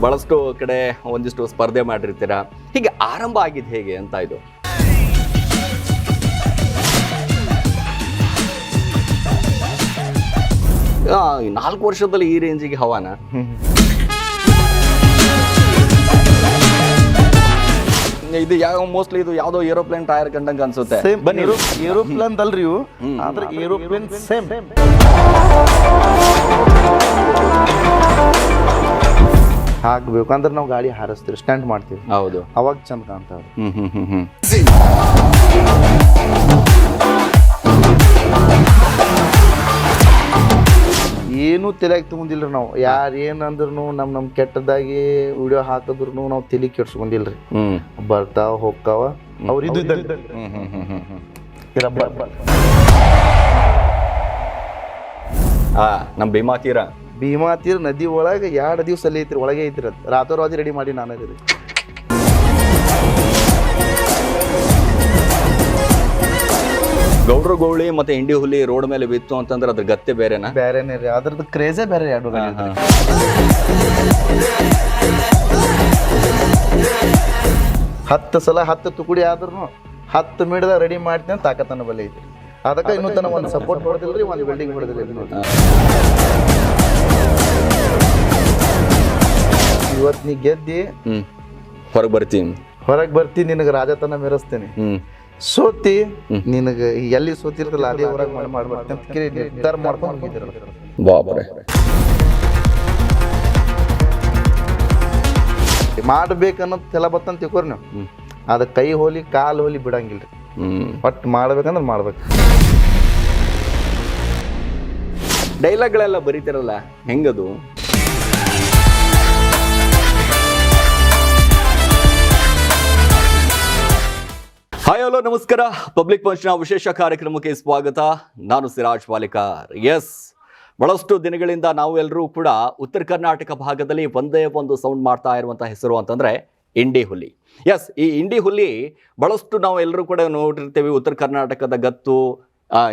ಬಹಳಷ್ಟು ಕಡೆ ಒಂದಿಷ್ಟು ಸ್ಪರ್ಧೆ ಮಾಡಿರ್ತೀರಾ, ಹೀಗೆ ಆರಂಭ ಆಗಿದ್ದು ಹೇಗೆ ಅಂತ ಇದು? ಈ 4 ವರ್ಷದಲ್ಲಿ ಈ ರೇಂಜಿಗೆ ಹವಾನ? ಇದು ಮೋಸ್ಟ್ಲಿ ಇದು ಯಾವ್ದೋ ಏರೋಪ್ಲೇನ್ ಟೈರ್ ಕಂಡಂಗೆ ಅನ್ಸುತ್ತೆ. ಬನ್ನಿ, ಏರೋಪ್ಲೇನ್ ಅಲ್ರಿ ಇವು, ಆದ್ರೆ ಏರೋಪ್ಲೇನ್ ಸೇಮ್ ಹಾಕ್ಬೇಕು ಅಂದ್ರೆ ನಾವು ಗಾಡಿ ಹಾರಿಸ್ತೀವಿ, ಸ್ಟ್ಯಾಂಡ್ ಮಾಡ್ತೀವಿ. ಹೌದು, ಅವಾಗ ಚಂದ ಕಾಣ್ತಾವ. ಏನು ತಲೆಯಾಗಿ ತಗೊಂಡಿಲ್ರಿ ನಾವು. ಯಾರು ಏನಂದ್ರು ನಮ್ ಕೆಟ್ಟದಾಗಿ ವಿಡಿಯೋ ಹಾಕಿದ್ರು ನಾವು ತಲೆ ಕೆಡ್ಸ್ಕೊಂಡಿಲ್ರಿ. ಬರ್ತಾವ ಹೋಗ್ತಾವ ಅವ್ರ ಇದು ನಮ್ ಭೀಮಾ ತೀರ ನದಿ ಒಳಗೆ 2 ದಿವಸ ಅಲ್ಲಿ ಐತ್ರಿ, ಒಳಗೆ ಐತ್ರಿ. ಅದು ರಾತ್ರೋರಾಜಿ ರೆಡಿ ಮಾಡಿ ನಾನು ರೀ. ಗೌಡ್ರು ಗೌಳಿ ಮತ್ತೆ ಇಂಡಿ ಹುಲಿ ರೋಡ್ ಮೇಲೆ ಬಿತ್ತು ಅಂತಂದ್ರೆ ಅದ್ರ ಗತ್ತೆ ಬೇರೆನಾ? ಬೇರೆನೇ ರೀ, ಅದ್ರದ್ದು ಕ್ರೇಜೇ ಬೇರೆ. 10 ಸಲ 10 ತುಕುಡಿ ಆದ್ರೂ 10 ಮಿನಿಟ್ದಾಗ ರೆಡಿ ಮಾಡ್ತೀನಿ ಅಂತ ತಾಕತ್ತನ ಬಲ್ಲಿ ಐತಿ. ಅದಕ್ಕೆ ಇನ್ನೂ ತನ ಒಂದು ಸಪೋರ್ಟ್ ಹೊಡೆದಿಲ್ರಿ, ಒಂದು ಬಿಲ್ಡಿಂಗ್ ಹೊಡೆದಿಲ್ಲ. ಇವತ್ತು ನೀ ಗೆದ್ದಿ ಹೊರಗೆ ಬರ್ತೀನಿ, ನಿನಗೆ ರಾಜತನ ಮೆರೆಸ್ತೇನೆ. ಸೋತಿ ನಿನಗೆ ಎಲ್ಲಿ ಸೋತಿರ್ತಲ್ಲ ಅದೇ ಹೊರಗೆ ಮಾಡ್ಬಾರ್ದು ಅಂತ ನಿರ್ಧಾರ ಮಾಡ್ಕೊಂಡು ಮಾಡ್ಬೇಕನ್ನೋದು ತೆಲ ಬತ್ತಂತ ತಿಳ್ಕೊರಿ ನೀವು. ಅದ ಕೈ ಹೋಲಿ ಕಾಲು ಹೋಲಿ ಬಿಡಂಗಿಲ್ರಿ. ಒಟ್ಟು ಮಾಡ್ಬೇಕಂದ್ರೆ ಮಾಡ್ಬೇಕು. ಡೈಲಾಗ್ಗಳೆಲ್ಲ ಬರೀತಿರಲ್ಲ, ಹೆಂಗದು? ಹಾಯ್ ಹಲೋ ನಮಸ್ಕಾರ. ಪಬ್ಲಿಕ್ ಪಂಚ್ನ ವಿಶೇಷ ಕಾರ್ಯಕ್ರಮಕ್ಕೆ ಸ್ವಾಗತ. ನಾನು ಸಿರಾಜ್ ಪಾಲಿಕಾರ್. ಎಸ್, ಬಹಳಷ್ಟು ದಿನಗಳಿಂದ ನಾವು ಎಲ್ಲರೂ ಕೂಡ ಉತ್ತರ ಕರ್ನಾಟಕ ಭಾಗದಲ್ಲಿ ಒಂದೇ ಒಂದು ಸೌಂಡ್ ಮಾಡ್ತಾ ಇರುವಂಥ ಹೆಸರು ಅಂತಂದರೆ ಇಂಡಿ ಹುಲಿ. ಎಸ್, ಈ ಇಂಡಿ ಹುಲಿ ಬಹಳಷ್ಟು ನಾವು ಎಲ್ಲರೂ ಕೂಡ ನೋಡಿರ್ತೀವಿ. ಉತ್ತರ ಕರ್ನಾಟಕದ ಗತ್ತು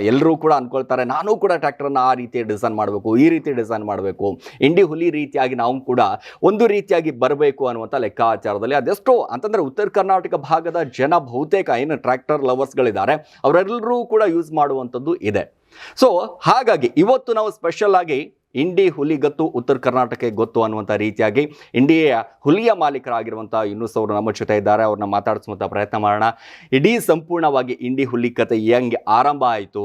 ಎಲ್ಲರೂ ಕೂಡ ಅಂದ್ಕೊಳ್ತಾರೆ, ನಾನು ಕೂಡ ಟ್ರ್ಯಾಕ್ಟರನ್ನು ಆ ರೀತಿ ಡಿಸೈನ್ ಮಾಡಬೇಕು, ಈ ರೀತಿ ಡಿಸೈನ್ ಮಾಡಬೇಕು, ಇಂಡಿ ಹುಲಿ ರೀತಿಯಾಗಿ ನಾವು ಕೂಡ ಒಂದು ರೀತಿಯಾಗಿ ಬರಬೇಕು ಅನ್ನುವಂಥ ಲೆಕ್ಕಾಚಾರದಲ್ಲಿ ಅದೆಷ್ಟೋ ಅಂತಂದರೆ ಉತ್ತರ ಕರ್ನಾಟಕ ಭಾಗದ ಜನ ಬಹುತೇಕ ಏನು ಟ್ರ್ಯಾಕ್ಟರ್ ಲವರ್ಸ್ಗಳಿದ್ದಾರೆ ಅವರೆಲ್ಲರೂ ಕೂಡ ಯೂಸ್ ಮಾಡುವಂಥದ್ದು ಇದೆ. ಸೊ ಹಾಗಾಗಿ ಇವತ್ತು ನಾವು ಸ್ಪೆಷಲ್ ಆಗಿ ಇಂಡಿ ಹುಲಿ ಗೊತ್ತು, ಉತ್ತರ ಕರ್ನಾಟಕಕ್ಕೆ ಗೊತ್ತು ಅನ್ನುವಂಥ ರೀತಿಯಾಗಿ ಇಂಡಿಯ ಹುಲಿಯ ಮಾಲೀಕರಾಗಿರುವಂಥ ಯೂನುಸ್ ಅವರು ನಮ್ಮ ಜೊತೆ ಇದ್ದಾರೆ. ಅವ್ರನ್ನ ಮಾತಾಡಿಸುವಂಥ ಪ್ರಯತ್ನ ಮಾಡೋಣ. ಇಡೀ ಸಂಪೂರ್ಣವಾಗಿ ಇಂಡಿ ಹುಲಿ ಕತೆ ಹೆಂಗೆ ಆರಂಭ ಆಯಿತು,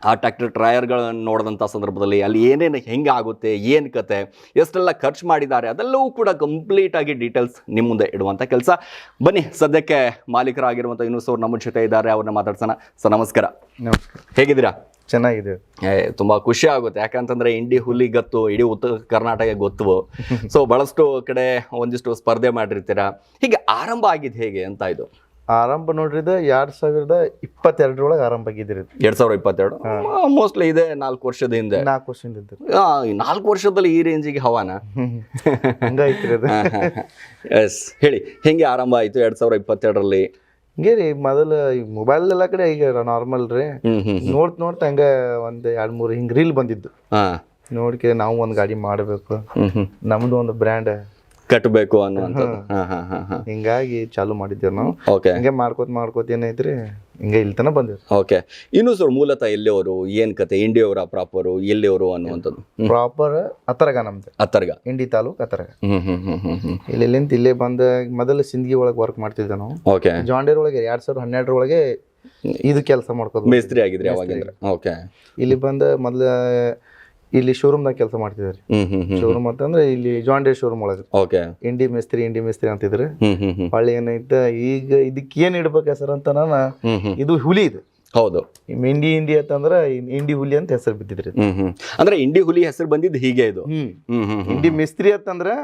ಆ ಟ್ರ್ಯಾಕ್ಟರ್ ಟೈರ್ಗಳನ್ನು ನೋಡಿದಂಥ ಸಂದರ್ಭದಲ್ಲಿ ಅಲ್ಲಿ ಏನೇನು ಹೆಂಗೆ ಆಗುತ್ತೆ, ಏನು ಕತೆ, ಎಷ್ಟೆಲ್ಲ ಖರ್ಚು ಮಾಡಿದ್ದಾರೆ, ಅದೆಲ್ಲವೂ ಕೂಡ ಕಂಪ್ಲೀಟಾಗಿ ಡೀಟೇಲ್ಸ್ ನಿಮ್ಮ ಮುಂದೆ ಇಡುವಂಥ ಕೆಲಸ. ಬನ್ನಿ, ಸದ್ಯಕ್ಕೆ ಮಾಲೀಕರಾಗಿರುವಂಥ ಯೂನುಸ್ ಅವರು ನಮ್ಮ ಜೊತೆ ಇದ್ದಾರೆ, ಅವ್ರನ್ನ ಮಾತಾಡ್ಸೋಣ. ಸರ್ ನಮಸ್ಕಾರ. ಹೇಗಿದ್ದೀರಾ? ಚೆನ್ನಾಗಿದೆ. ತುಂಬ ಖುಷಿ ಆಗುತ್ತೆ, ಯಾಕಂತಂದರೆ ಇಂಡಿ ಹುಲಿ ಗೊತ್ತು, ಇಡೀ ಉತ್ತರ ಕರ್ನಾಟಕ ಗೊತ್ತು. ಸೊ ಭಾಳಷ್ಟು ಕಡೆ ಒಂದಿಷ್ಟು ಸ್ಪರ್ಧೆ ಮಾಡಿರ್ತೀರಾ, ಹೀಗೆ ಆರಂಭ ಆಗಿದ್ದು ಹೇಗೆ ಅಂತ ಇದು? ಆರಂಭ ನೋಡ್ರಿ, 2022 ಆರಂಭ ಆಗಿದ್ರಿ. 2022 ಮೋಸ್ಟ್ಲಿ ಇದೆ 4 ವರ್ಷದ ಹಿಂದೆ. 4 ವರ್ಷದಿಂದ 4 ವರ್ಷದಲ್ಲಿ ಈ ರೇಂಜಿಗೆ ಹವಾನ? ಹಂಗಾಯ್ತ್ರಿ ಅದು. ಎಸ್, ಹೇಳಿ, ಹೆಂಗೆ ಆರಂಭ ಆಯಿತು 2022ರಲ್ಲಿ? ಹಿಂಗೆ ರೀ, ಮೊದಲು ಮೊಬೈಲ್ ಎಲ್ಲ ಕಡೆ ಈಗ ನಾರ್ಮಲ್ ರೀ, ನೋಡ್ತಾ ಹಂಗ ಒಂದ್ 2-3 ಹಿಂಗ್ ರೀಲ್ ಬಂದಿದ್ದು ನೋಡ್ಕೆ ನಾವು ಒಂದ್ ಗಾಡಿ ಮಾಡಬೇಕು, ನಮ್ದು ಒಂದು ಬ್ರ್ಯಾಂಡ್ ಕಟ್ಟಬೇಕು ಅನ್ನುವಂಥದ್ದು. ಹಿಂಗಾಗಿ ಚಾಲು ಮಾಡಿದ್ದೇವೆ ನಾವು. ಹಿಂಗೆ ಮಾಡ್ಕೋತ ಏನೈತ್ರಿ, ಹಿಂಗೆ ಇಲ್ಲಿ ತನ ಬಂದಿವಿ. ಓಕೆ, ಇನ್ನು ಸರ್ ಮೂಲತಃ ಎಲ್ಲಿಯವರು, ಏನ್ ಕತೆ, ಇಂಡಿಯವರು ಪ್ರಾಪರು ಎಲ್ಲಿಯವರು ಅನ್ನುವಂಥದ್ದು? ಪ್ರಾಪರ್ ಅತ್ತರಗ, ನಮ್ದು ಅತ್ತರಗ, ಇಂಡಿ ತಾಲೂಕ್ ಅತ್ತರಗ. ಇಲ್ಲಿಂದ ಇಲ್ಲೇ ಬಂದ ಮೊದಲು ಸಿಂದಗಿ ಒಳಗೆ ವರ್ಕ್ ಮಾಡ್ತಿದ್ದೆ ನಾವು. ಓಕೆ, ಜಾಂಡೇರ್ ಒಳಗೆ 2012 ಒಳಗೆ ಇದು ಕೆಲಸ ಮಾಡ್ಕೋದು, ಮೇಸ್ತ್ರಿ ಆಗಿದ್ರಿ ಅವಾಗಿಂದ್ರ. ಓಕೆ, ಇಲ್ಲಿ ಬಂದ ಮೊದಲ ಇಲ್ಲಿ ಶೋರೂಮ್ದಾಗ ಕೆಲಸ ಮಾಡ್ತಿದ್ರಿ. ಶೋರೂಮ್ ಅಂತಂದ್ರೆ ಇಲ್ಲಿ ಜಾಂಡೇರ್ ಶೋರೂಮ್ ಒಳಗೆ. ಓಕೆ, ಇಂಡಿ ಮೇಸ್ತ್ರಿ ಅಂತಿದ್ರು. ಹೊಳ್ಳಿ ಏನೈತೆ ಈಗ ಇದಕ್ಕೆ ಏನ್ ಇಡ್ಬೇಕು ಹೆಸರು ಅಂತ ನಾನು, ಇದು ಹುಲಿ ಇದು. ಹೌದು, ಇಂಡಿ ಅಂತಂದ್ರೆ ಇಂಡಿ ಹುಲಿ ಅಂತ ಹೆಸರು ಬಿದ್ದಿದ್ರಿ. ಅಂದ್ರೆ ಇಂಡಿ ಹುಲಿ ಹೆಸರು ಬಂದಿದ್ದು ಹೀಗೆ ಇದು. ಇಂಡಿ ಮೇಸ್ತ್ರಿ ಅಂತಂದ್ರೆ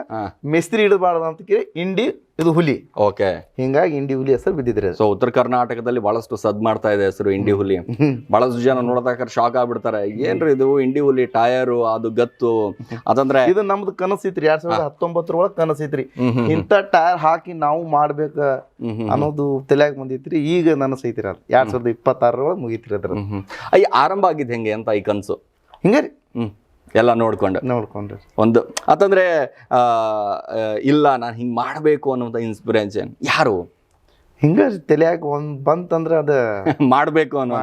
ಮೇಸ್ತ್ರಿ ಇಡಬಾರ್ದು ಅಂತ ಕೇಳಿ ಇಂಡಿ ಇದು ಹುಲಿ. ಓಕೆ, ಹಿಂಗಾಗಿ ಇಂಡಿ ಹುಲಿ ಹೆಸರು ಬಿದ್ದಿದ್ರಿ. ಸೊ ಉತ್ತರ ಕರ್ನಾಟಕದಲ್ಲಿ ಬಹಳಷ್ಟು ಸದ್ ಮಾಡ್ತಾ ಇದೆ ಹೆಸರು ಇಂಡಿ ಹುಲಿ. ಬಹಳಷ್ಟು ಜನ ನೋಡೋದಕ್ಕೆ ಶಾಕ್ ಆಗ್ಬಿಡ್ತಾರೆ, ಏನ್ರಿ ಇದು ಇಂಡಿ ಹುಲಿ ಟೈರು ಅದು ಗತ್ತು ಅಂತಂದ್ರೆ. ಇದು ನಮ್ದು ಕನಸಿತ್ರಿ, 2019 ಒಳಗೆ ಕನಸಿತ್ರಿ, ಇಂಥ ಟೈರ್ ಹಾಕಿ ನಾವು ಮಾಡ್ಬೇಕ ಅನ್ನೋದು ತಲೆಯಾಗ ಬಂದಿತ್ರಿ. ಈಗ ನನಸೈತಿರ 2026 ಒಳಗೆ ಮುಗಿತ್ರಿ ಅದ್ರ. ಆರಂಭ ಆಗಿದ್ ಹೆಂಗೆ ಅಂತ ಈ ಕನಸು? ಹಿಂಗ ರೀ, ಎಲ್ಲ ನೋಡ್ಕೊಂಡ್ರಿ ಒಂದು ಅಂತಂದ್ರೆ ಇಲ್ಲ ನಾನು ಹಿಂಗ್ ಮಾಡ್ಬೇಕು ಅನ್ನೋಂಥ ಇನ್ಸ್ಪಿರೇಷನ್ ಯಾರು ಹಿಂಗ ತಲೆಯಾಗ ಒಂದ್ ಬಂತಂದ್ರ ಅದ ಮಾಡ್ಬೇಕು ಅನ್ನೋ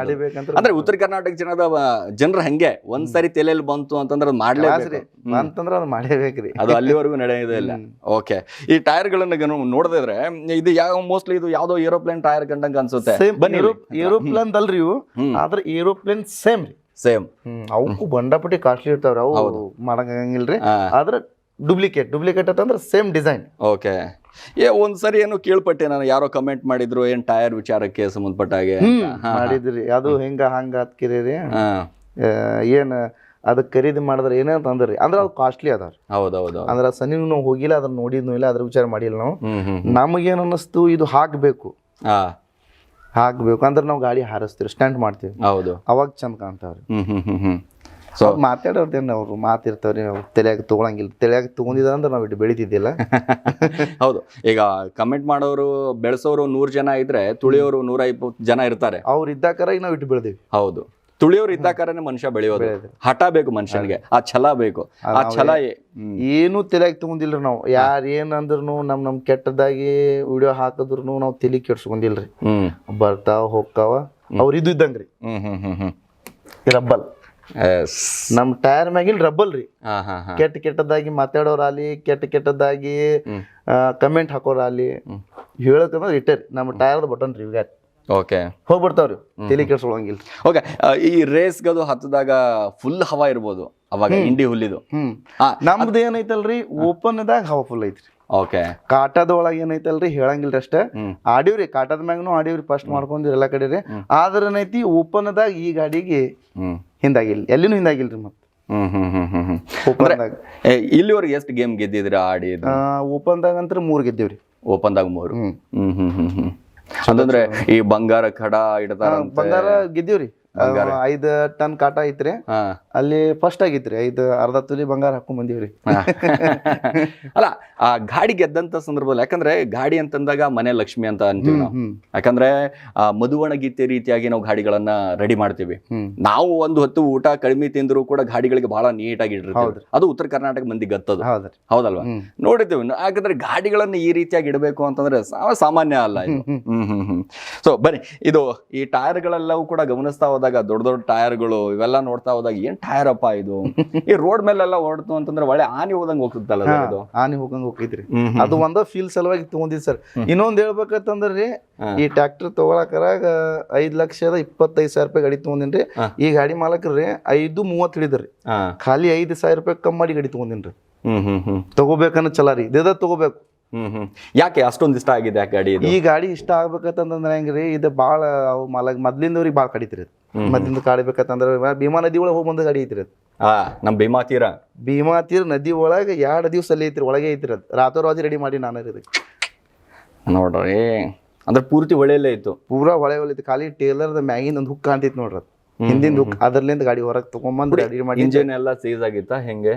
ಅಂದ್ರೆ ಉತ್ತರ ಕರ್ನಾಟಕ ಜನರ ಹಂಗೆ ಒಂದ್ಸರಿ ತಲೆಯಲ್ಲಿ ಬಂತು ಅಂತಂದ್ರೆ ಅದು ಮಾಡ್ಲೇಬೇಕು ಅಂತಂದ್ರ ಅದು ಮಾಡೇಬೇಕ್ರಿ, ಅದು ಅಲ್ಲಿವರೆಗೂ ನಡೆಯೋದೇ ಇಲ್ಲ. ಓಕೆ, ಈ ಟೈರ್ ಗಳನ್ನ ನೋಡಿದ್ರೆ ಇದು ಮೋಸ್ಟ್ಲಿ ಇದು ಯಾವ್ದೋ ಏರೋಪ್ಲೇನ್ ಟೈರ್ ಕಂಡಂಗ ಅನ್ಸುತ್ತೆ. ಏರೋಪ್ಲೇನ್ ಅಲ್ರಿ ಇವು, ಆದ್ರೆ ಏರೋಪ್ಲೇನ್ ಸೇಮ್ ಅವಕ್ಕೂ ಬಂಡಾಪಟ್ಟಿ ಕಾಸ್ಟ್ಲಿ ಇರ್ತಾವ್ರಿ, ಅವು ಮಾಡಂಗಿಲ್ರಿ. ಆದ್ರೆ ಡುಪ್ಲಿಕೇಟ್ ಅಂತಂದ್ರೆ ಸೇಮ್ ಡಿಸೈನ್. ಓಕೆ, ಒಂದ್ಸರಿ ಏನು ಕೇಳ್ಪಟ್ಟೆ ನಾನು, ಯಾರೋ ಕಮೆಂಟ್ ಮಾಡಿದ್ರು ಏನ್ ಟೈರ್ ವಿಚಾರಕ್ಕೆ ಸಂಬಂಧಪಟ್ಟ ಹಾಗೆ ಮಾಡಿದ್ರಿ. ಅದು ಹಂಗ ಹತ್ಕಿರಿ ಏನ್ ಅದಕ್ಕೆ ಖರೀದಿ ಮಾಡಿದ್ರೆ ಏನೇ ಅಂತ ಅಂದ್ರಿ, ಅಂದ್ರೆ ಅದು ಕಾಸ್ಟ್ಲಿ ಅದಾವ್ರಿ. ಹೌದೌದು, ಅಂದ್ರೆ ಸನಿಗೂ ನಾವು ಹೋಗಿಲ್ಲ, ಅದನ್ನ ನೋಡಿದ್ನು ಇಲ್ಲ, ಅದ್ರ ವಿಚಾರ ಮಾಡಿಲ್ಲ ನಾವು. ನಮಗೇನ್ ಅನ್ನಿಸ್ತು ಇದು ಹಾಕ್ಬೇಕು ಅಂದ್ರೆ ನಾವು ಗಾಡಿ ಹಾರಿಸ್ತೀವಿ, ಸ್ಟ್ಯಾಂಡ್ ಮಾಡ್ತೀವಿ. ಹೌದು, ಅವಾಗ ಚಂದ ಕಾಣ್ತಾವ್ರಿ. ಮಾತಾಡೋದೇನು ಅವ್ರು ಮಾತಿರ್ತಾವ್ರಿ, ತಲೆಯಾಗ ತಗೊಳಂಗಿಲ್ಲ. ತಲೆಯಾಗ ತಗೊಂಡಿದ ಅಂದ್ರೆ ನಾವು ಇಟ್ಟು ಬೆಳಿತಿದ್ದಿಲ್ಲ. ಹೌದು, ಈಗ ಕಮೆಂಟ್ ಮಾಡೋರು ಬೆಳೆಸೋರು 100 ಜನ ಇದ್ರೆ ತುಳಿಯೋರು 150 ಜನ ಇರ್ತಾರೆ. ಅವ್ರು ಇದ್ದಾಕಾರ ಈಗ ನಾವು ಇಟ್ಟು ಬೆಳೆದಿವಿ. ಹೌದು, ತುಳಿಯೋರು ಇದ್ದಾಕಾರನೇ ಮನುಷ್ಯ ಬೆಳೆಯೋದು. ಹಠ ಬೇಕು ಮನುಷ್ಯನಿಗೆ, ಆ ಛಲ ಬೇಕು. ಆ ಛಲ ಏನು ತಲೆಯಾಗ ತಗೊಂಡಿಲ್ರಿ ನಾವು. ಯಾರು ಏನಂದ್ರು ನಮ್ ಕೆಟ್ಟದಾಗಿ ವಿಡಿಯೋ ಹಾಕಿದ್ರು ನಾವು ತಲೆ ಕೆಡ್ಸ್ಕೊಂಡಿಲ್ರಿ. ಬರ್ತಾವ ಹೋಗ್ತಾವ, ಅವ್ರ ಇದು ಇದ್ದಂಗ್ರಿ ರಬ್ಬಲ್. ನಮ್ ಟೈರ್ ಮ್ಯಾಗಿಲ್ ರಬ್ಬಲ್ ರೀ. ಕೆಟ್ಟದಾಗಿ ಮಾತಾಡೋರಾಲಿ, ಕೆಟ್ಟದಾಗಿ ಕಮೆಂಟ್ ಹಾಕೋರಾಲಿ ಹೇಳಕಂದ್ರೆ ಇಟ್ಟರಿ ನಮ್ಮ ಟೈರ್ದ ಬಟನ್ ರೀ ಇವ್ಗ. ಓಕೆ, ಹೋಗ್ಬಿಡ್ತಾವ್ರಿ, ತಲೆ ಕೆಡ್ಸ್ಕೊಳಂಗಿಲ್ಲ. ಓಕೆ, ಈ ರೇಸ್ಗದು ಹತ್ತದಾಗ ಫುಲ್ ಹವಾ ಇರ್ಬೋದು ಅವಾಗ, ಇಂಡಿ ಹುಲ್ಲಿದು. ನಮ್ದು ಏನೈತಲ್ರಿ ಓಪನ್ದಾಗ ಹವಾ ಫುಲ್ ಐತ್ರಿ. ಓಕೆ, ಕಾಟದ ಒಳಗೆ ಏನೈತಲ್ರಿ ಹೇಳಂಗಿಲ್ರಿ ಅಷ್ಟ. ಆಡಿವ್ರಿ ಕಾಟದ ಮ್ಯಾಗನು ಆಡಿವ್ರಿ, ಫಸ್ಟ್ ಮಾಡ್ಕೊಂಡ್ರಿ ಎಲ್ಲಾ ಕಡೆ ರೀ. ಆದ್ರ ಏನೈತಿ ಓಪನ್ದಾಗ ಈ ಗಾಡಿಗೆ ಹಿಂದಾಗಿಲ್ಲ, ಎಲ್ಲಿನೂ ಹಿಂದಾಗಿಲ್ರಿ. ಮತ್ತೆ ಓಪನ್ದಾಗ ಇಲ್ಲಿವರೆಗೆ ಎಷ್ಟು ಗೇಮ್ ಗೆದ್ದಿದ್ರಿ ಆಡಿ? ಓಪನ್ದಾಗ ಅಂತ 3 ಗೆದ್ದೀವ್ರಿ. ಓಪನ್ದಾಗ 3. ಅಂತಂದ್ರೆ ಈ ಬಂಗಾರ ಕಡ ಇಡ್ತಾರ, ಬಂಗಾರ ಗೆದ್ದೀವ್ರಿ. 5 ಟನ್ ಕಾಟ ಐತ್ರಿ, ಅಲ್ಲಿ ಫಸ್ಟ್ ಆಗಿತ್ರಿ. 5 ಅರ್ಧ ತುಲಿ ಬಂಗಾರ ಹಾಕೊಂಡ್ ಬಂದೀವ್ರಿ. ಅಲ್ಲ, ಆ ಗಾಡಿ ಗೆದ್ದಂತ ಸಂದರ್ಭದಲ್ಲಿ, ಯಾಕಂದ್ರೆ ಗಾಡಿ ಅಂತಂದಾಗ ಮನೆ ಲಕ್ಷ್ಮಿ ಅಂತ ಅಂತೀವಿ ನಾವು. ಯಾಕಂದ್ರೆ ಆ ಮಧುವಣ ಗೀತೆ ರೀತಿಯಾಗಿ ನಾವು ಗಾಡಿಗಳನ್ನ ರೆಡಿ ಮಾಡ್ತೀವಿ. ನಾವು ಒಂದು ಹೊತ್ತು ಊಟ ಕಡಿಮೆ ತಿಂದ್ರು ಕೂಡ ಗಾಡಿಗಳಿಗೆ ಬಹಳ ನೀಟಾಗಿ ಇಟ್ಟಿರ್ತೀವಿ. ಅದು ಉತ್ತರ ಕರ್ನಾಟಕ ಮಂದಿ ಗತ್ತದು, ಹೌದಲ್ವಾ? ನೋಡಿದ್ದೀವಿ. ಯಾಕಂದ್ರೆ ಗಾಡಿಗಳನ್ನ ಈ ರೀತಿಯಾಗಿ ಇಡಬೇಕು ಅಂತಂದ್ರೆ ಸಾಮಾನ್ಯ ಅಲ್ಲ ಇದು. ಸೊ ಬನ್ನಿ, ಇದು ಈ ಟೈರ್ ಗಳೆಲ್ಲವೂ ಕೂಡ ಗಮನಿಸ್ತಾ ಹೋದಾಗ, ದೊಡ್ಡ ಟೈರ್ಗಳು ಇವೆಲ್ಲ ನೋಡ್ತಾ ಹೋದಾಗ ಏನ್ ಟೈರ್ ಅಪ್ಪ ಇದು, ಈ ರೋಡ್ ಮೇಲೆಲ್ಲ ಓಡ್ತು ಅಂತಂದ್ರೆ ಒಳ್ಳೆ ಆನಿ ಹೋದಂಗ್ ಹೋಗ್ತಲ್ಲ, ಆನಿ ಹೋಗಂಗ್ ಹೋಗೈತ್ರಿ. ಅದು ಒಂದ ಫೀಲ್ ಸಲುವಾಗಿ ತಗೊಂಡಿದ್ ಸರ್. ಇನ್ನೊಂದ್ ಹೇಳ್ಬೇಕಂತಂದ್ರಿ, ಈ ಟ್ರ್ಯಾಕ್ಟರ್ ತಗೊಳಕರಾಗ 5,25,000 ರೂಪಾಯಿ ಗಾಡಿ ತಗೊಂಡಿನ್ರಿ. ಈ ಗಾಡಿ ಮಾಲಕ್ರಿ 5,30 ಹಿಡಿದ್ರಿ, ಖಾಲಿ 5,000 ರೂಪಾಯಿ ಕಮ್ಮಿ ಮಾಡಿ ಗಾಡಿ ತಗೊಂಡಿನ್ರಿ. ತಗೋಬೇಕನ್ನ ಚಲ ರೀ, ಇದ ತಗೋಬೇಕು. ಯಾಕೆ ಅಷ್ಟೊಂದು ಇಷ್ಟ ಆಗಿದೆ ಗಾಡಿ? ಈ ಗಾಡಿ ಇಷ್ಟ ಆಗ್ಬೇಕಂತಂದ್ರೆ ಹೆಂಗ್ರಿ, ಇದು ಬಾಳ ಮೊದ್ಲಿಂದವ್ರಿಗೆ ಬಾಳ ಕಡಿತಿರಿ. ಮೊದ್ಲಿಂದ ಕಾಡ್ಬೇಕಂತಂದ್ರ ಭೀಮಾ ನದಿ ಒಳಗೆ ಹೋಗಿ ಬಂದ ಗಾಡಿ ಐತ್ರಿ ಅದು. ನಮ್ ಭೀಮಾ ತೀರ ನದಿ ಒಳಗೆ 2 ದಿವಸ ಅಲ್ಲಿ ಐತ್ರಿ, ಒಳಗೆ ಐತ್ರಿ. ಅದು ರಾತ್ರಿ ರೆಡಿ ಮಾಡಿ ನಾನು ನೋಡ್ರಿ. ಅಂದ್ರೆ ಪೂರ್ತಿ ಹೊಳೆಯಲ್ಲೇ ಇತ್ತು, ಪೂರಾ ಹೊಳೆ ಐತಿ. ಖಾಲಿ ಟೇಲರ್ದ ಮ್ಯಾಗಿನ ಒಂದು ಹುಕ್ ಕಾಣ್ತೈತಿ ನೋಡ್ರಿ, ಹಿಂದಿನ ಹುಕ್. ಅದ್ರಲ್ಲಿಂದ ಗಾಡಿ ಹೊರಗೆ ತಗೊಂಬಂದ್ ರೆಡಿ ಮಾಡಿ. ಇಂಜಿನ್ ಎಲ್ಲ ಸೀಸ್ ಆಗಿತ್ತ ಹೆಂಗೆ?